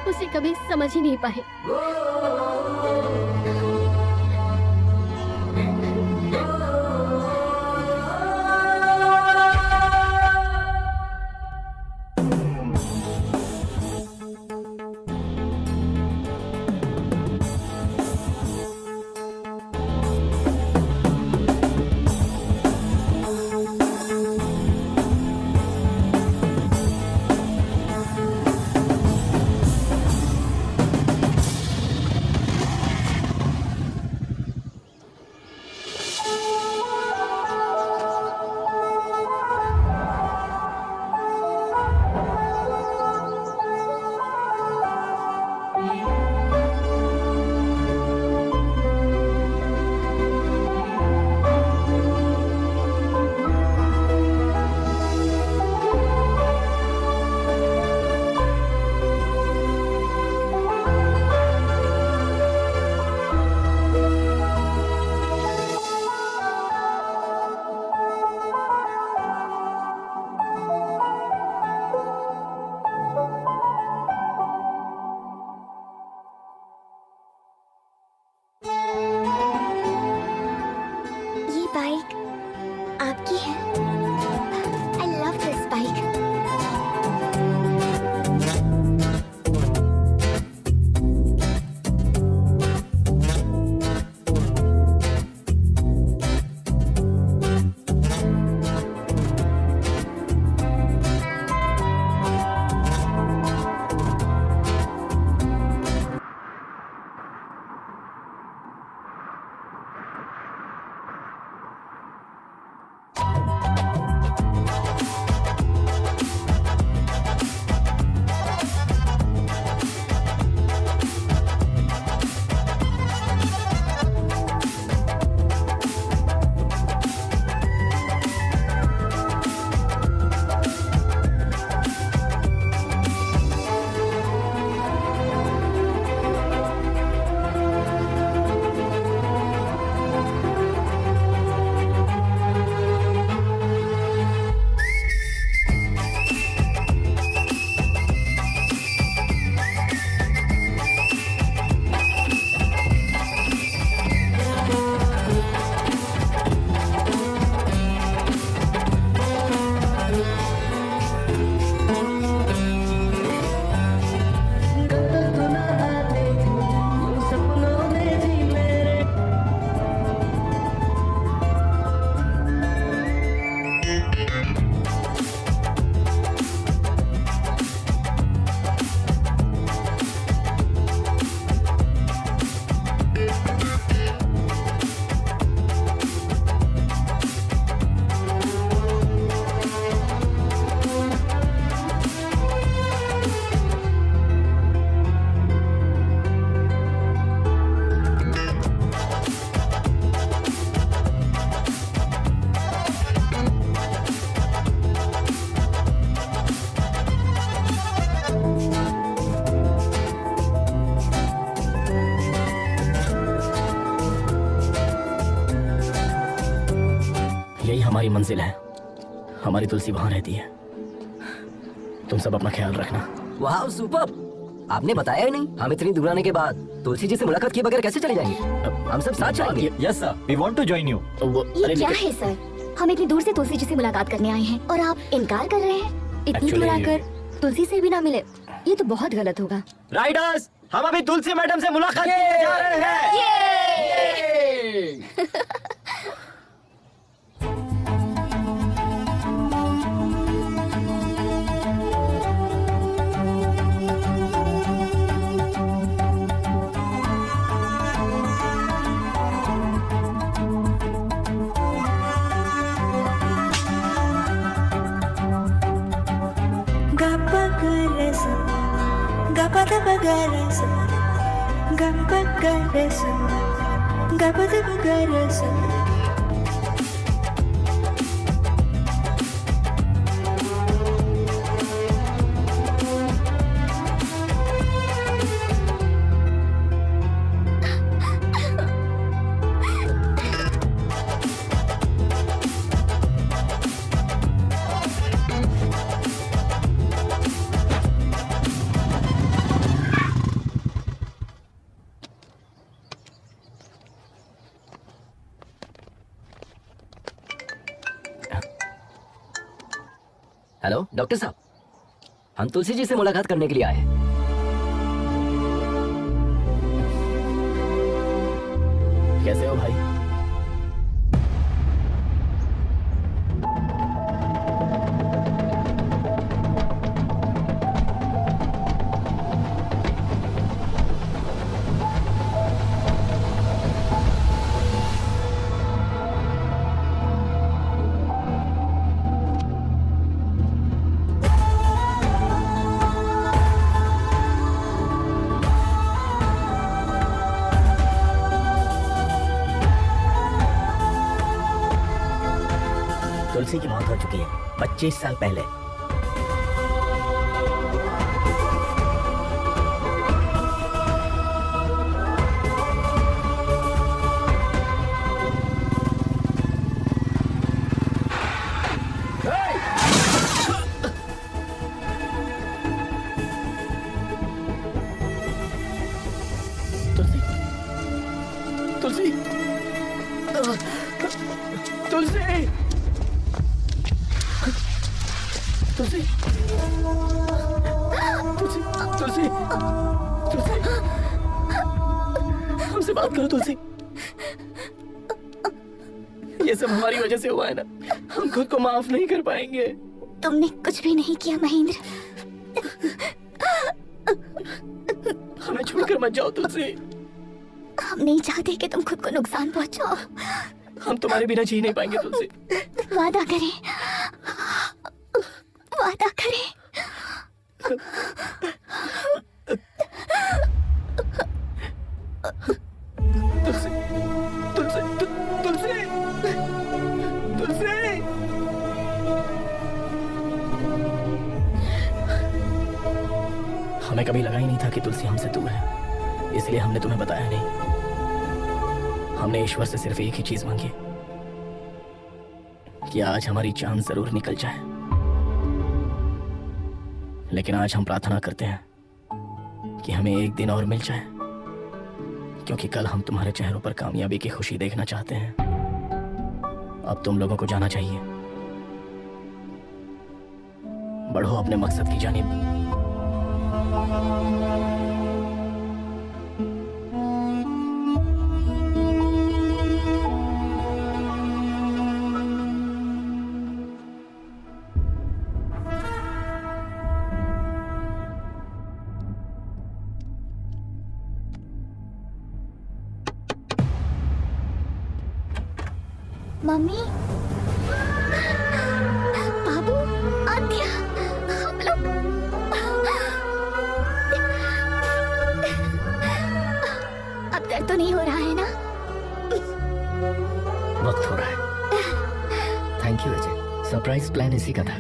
उसे कभी समझ ही नहीं पाए। ये बाइक आपकी है? I love this bike. यही हमारी मंजिल है। हमारी तुलसी वहां रहती है। तुम सब अपना ख्याल रखना। वाह सुपर। आपने बताया ही नहीं। हम इतनी दूर आने के बाद तुलसी जी से मुलाकात किए बगैर कैसे चले जाएंगे? हम सब साथ चलेंगे। Yes sir, we want to join you. ये क्या है सर? हम इतनी दूर से तुलसी जी से मुलाकात करने आए हैं और आप इनकार कर रहे हैं? इतनी दूर Actually- आकर तुलसी से भी ना मिले, ये तो बहुत गलत होगा। राइडर्स, हम अभी तुलसी मैडम से मुलाकात करने जा रहे हैं। हेलो डॉक्टर साहब, हम तुलसी जी से मुलाकात करने के लिए आए हैं। कैसे हो भाई? तुलसी की मौत हो चुकी है 25 साल पहले। तुलसी, तुलसी, तुलसी, तुलसी, तुलसी, तुलसी, तुलसी, हमसे बात करो तुलसी। ये सब हमारी वजह से हुआ है ना, हम खुद को माफ नहीं कर पाएंगे। तुमने कुछ भी नहीं किया महेंद्र। हमें छोड़कर मत जाओ तुलसी। हम नहीं चाहते कि तुम खुद को नुकसान पहुंचाओ। हम तुम्हारे बिना जी नहीं पाएंगे तुलसी। वादा करें, वादा करें। तुलसी, तुलसी, तुलसी, तुलसी। हमें कभी लगा ही नहीं था कि तुलसी हमसे दूर है, इसलिए हमने तुम्हें बताया नहीं। हमने ईश्वर से सिर्फ एक ही चीज मांगी कि आज हमारी जान जरूर निकल जाए, लेकिन आज हम प्रार्थना करते हैं कि हमें एक दिन और मिल जाए, क्योंकि कल हम तुम्हारे चेहरों पर कामयाबी की खुशी देखना चाहते हैं। अब तुम लोगों को जाना चाहिए। बढ़ो अपने मकसद की जानिब। मम्मी, बाबू, आद्या, हम लोग अब दर्द तो नहीं हो रहा है ना? वक्त हो रहा है। Thank you Ajay, surprise plan इसी का था।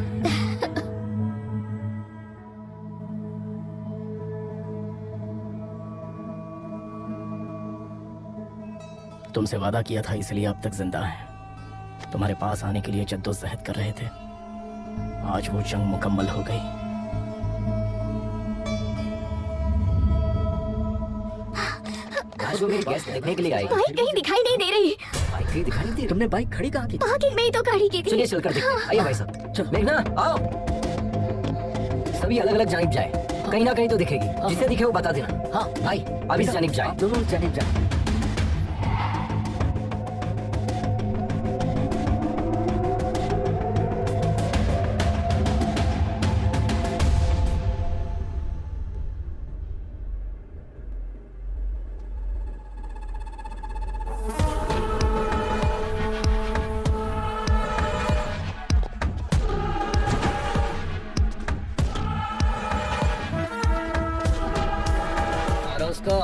तुमसे वादा किया था, इसलिए अब तक जिंदा है। तुम्हारे पास आने के लिए जद्दोजहद कर रहे थे। आज वो जंग मुकम्मल हो गई। आज वो मेरी गैस देखने के लिए आई। बाइक कहीं दिखाई नहीं दे रही। बाइक कहीं दिखाई नहीं दी। तुमने बाइक खड़ी कहाँ की? पार्किंग में ही तो खड़ी की थी। चलिए चलकर देखते हैं। आइए भाई साहब, चल मेघना आओ। सभी अलग अलग जानिब जाए, कहीं ना कहीं तो दिखेगी। जिसे दिखे वो बता देना। हाँ भाई अब इस जानिब जाए। आप दोनों जानिब जाए। मारो उसको।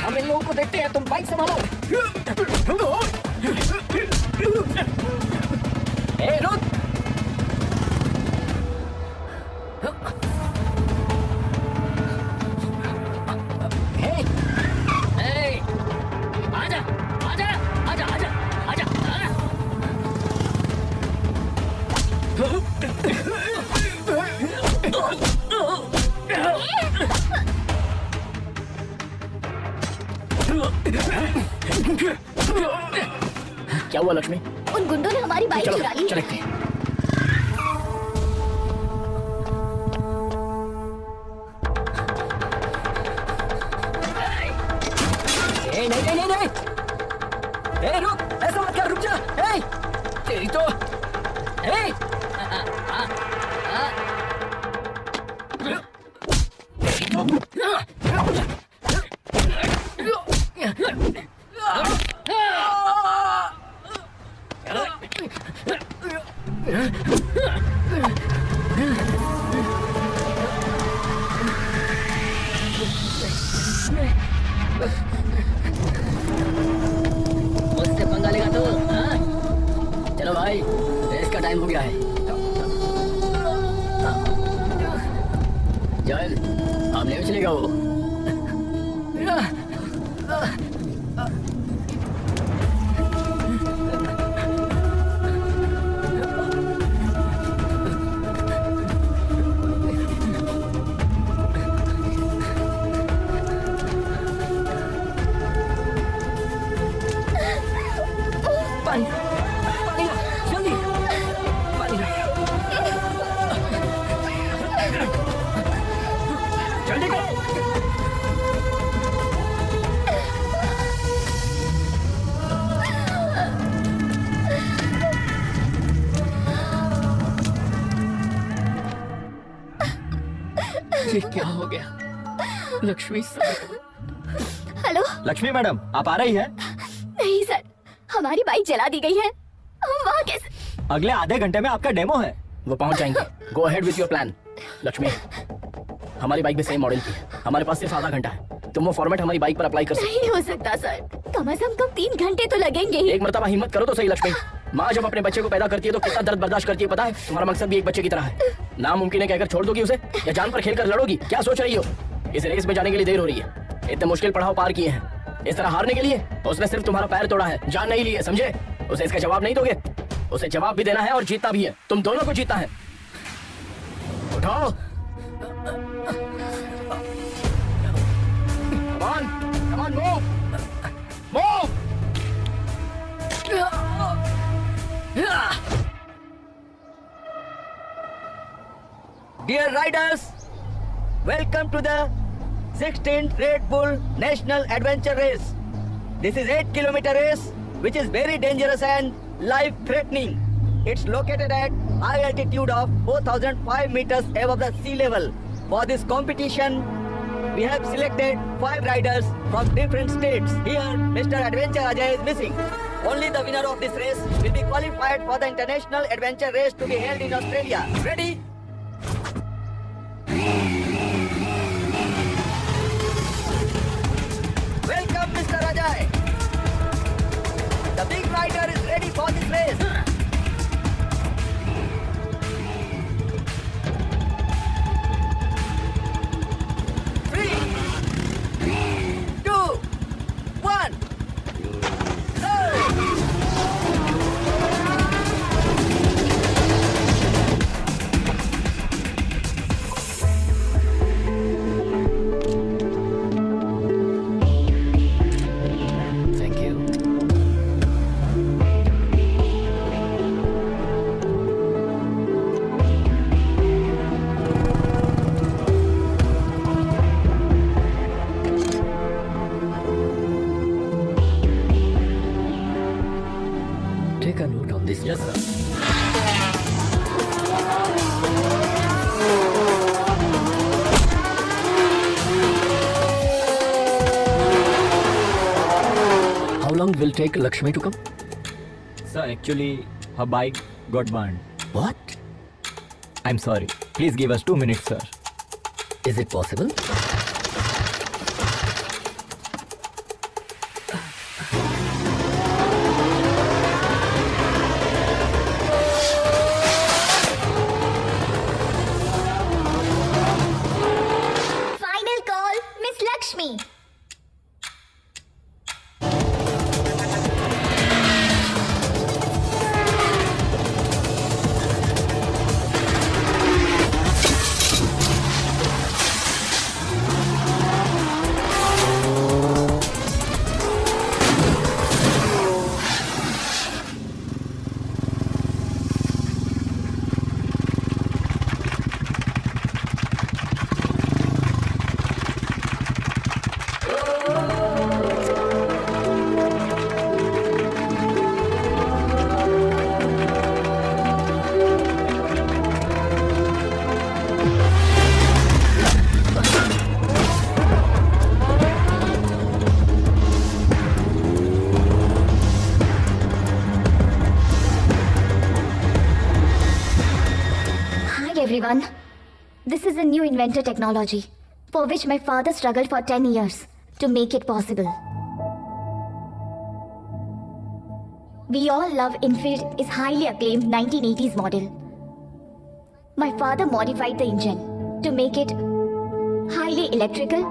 हम इन लोगों को देखते हैं, तुम बाइक संभालो। ए, रुक। ए, आजा, आजा, आजा, आजा, आजा, आजा। क्या हुआ लक्ष्मी? उन गुंडों ने हमारी बाइक चलो चुरा ली। चलते हैं। ए, नहीं नहीं नहीं नहीं। ए, रुक, ऐसा मत कर, रुक जा। ए, तेरी तो ए, मुझसे पंगा लेगा तू, हाँ? चलो भाई, रेस का टाइम हो गया है। जॉयल, आप ले चलेगा वो। पानी पानी ला, जल्दी पानी ला। जल्दी करो। ये क्या हो गया? Lakshmi sir. Hello. Lakshmi madam, आप आ रही है? नहीं सर, हमारी बाइक जला दी गई है। हम वहाँ कैसे? अगले आधे घंटे में आपका डेमो है। वो पहुंच जाएंगे। Go ahead with your plan. Lakshmi, हमारी बाइक भी सेम मॉडल की है। हमारे पास सिर्फ आधा घंटा है। तुम वो फॉर्मेट हमारी बाइक पर अप्लाई कर सकते नहीं हो सकता सर, कम से कम 3 घंटे तो लगेंगे ही। एक मरतबा हिम्मत करो तो सही लक्ष्मी। माँ जब अपने बच्चे को पैदा करती है तो कितना दर्द बर्दाश्त करती है पता है? तुम्हारा मकसद भी एक बच्चे की तरह है। नामुमकिन है कहकर छोड़ दोगी उसे, या जान पर खेलकर लड़ोगी? क्या सोच रही हो? इस रेस में जाने के लिए देर हो रही है। इतने मुश्किल पड़ाव पार किए हैं, इस तरह हारने के लिए? उसने सिर्फ तुम्हारा पैर तोड़ा है, जान नहीं ली है, समझे? उसे इसका जवाब नहीं दोगे? उसे जवाब भी देना है और जीतना भी है। तुम दोनों को जीतना है। उठाओ। Come on, come on, move, move. Dear riders, welcome to the 16th Red Bull National Adventure Race. This is 8-kilometer race which is very dangerous and life-threatening. It's located at high altitude of 4,005 meters above the sea level. For this competition, we have selected 5 riders from different states. Here, Mr. Adventure Ajay is missing. Only the winner of this race will be qualified for the International Adventure Race to be held in Australia. Ready? Welcome, Mr. Ajay. The big rider is ready for this race. Take a note on this. Yes sir. How long will take Lakshmi to come? Sir, actually, her bike got burned. What? I'm sorry. Please give us 2 minutes, sir. Is it possible? Final call, Miss Lakshmi. Hi everyone. This is a new inventor technology for which my father struggled for 10 years to make it possible. We all love Enfield is highly acclaimed 1980s model. My father modified the engine to make it highly electrical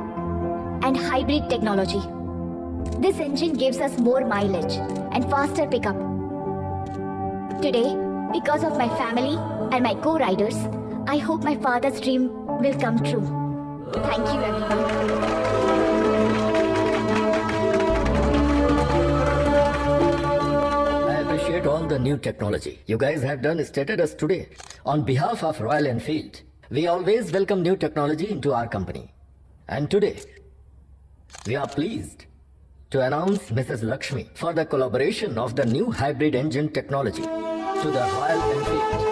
and hybrid technology. This engine gives us more mileage and faster pickup. Today, because of my family and my co-riders, I hope my father's dream will come true. Thank you, everyone. I appreciate all the new technology you guys have done stated us today. On behalf of Royal Enfield, we always welcome new technology into our company. And today, we are pleased to announce Mrs. Lakshmi for the collaboration of the new hybrid engine technology to the Royal Enfield.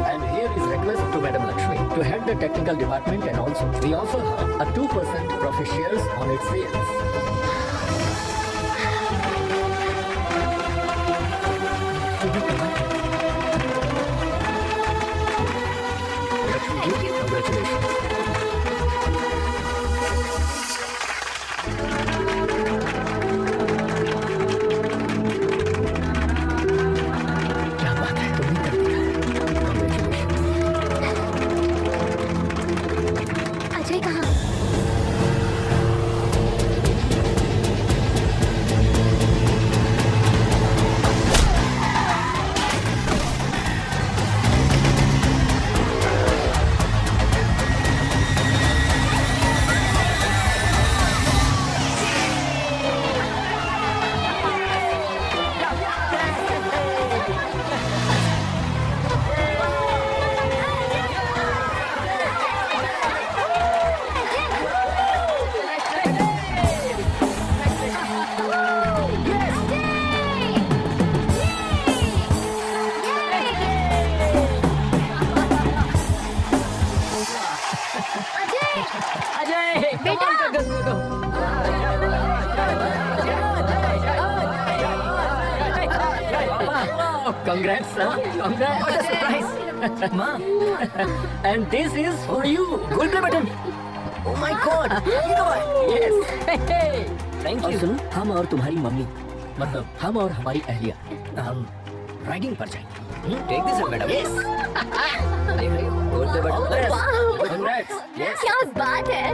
And here is request to Madam Lakshmi to head the technical department, and also we offer her a 2% profit shares on its sales. Lakshmi, congratulations. क्या बात है, तुमने कर दिया है। Congratulations. Ajay कहाँ? Congrats, son. Congrats. What a surprise. Mom. And this is for you. Gold play button. Oh my God. Yes. Thank you. और सुनो, हम और तुम्हारी मम्मी, मतलब हम और हमारी अहलिया, हम राइडिंग पर जाएंगे। Take this, madam. Yes. Gold play button. Congrats. Yes. क्या बात है?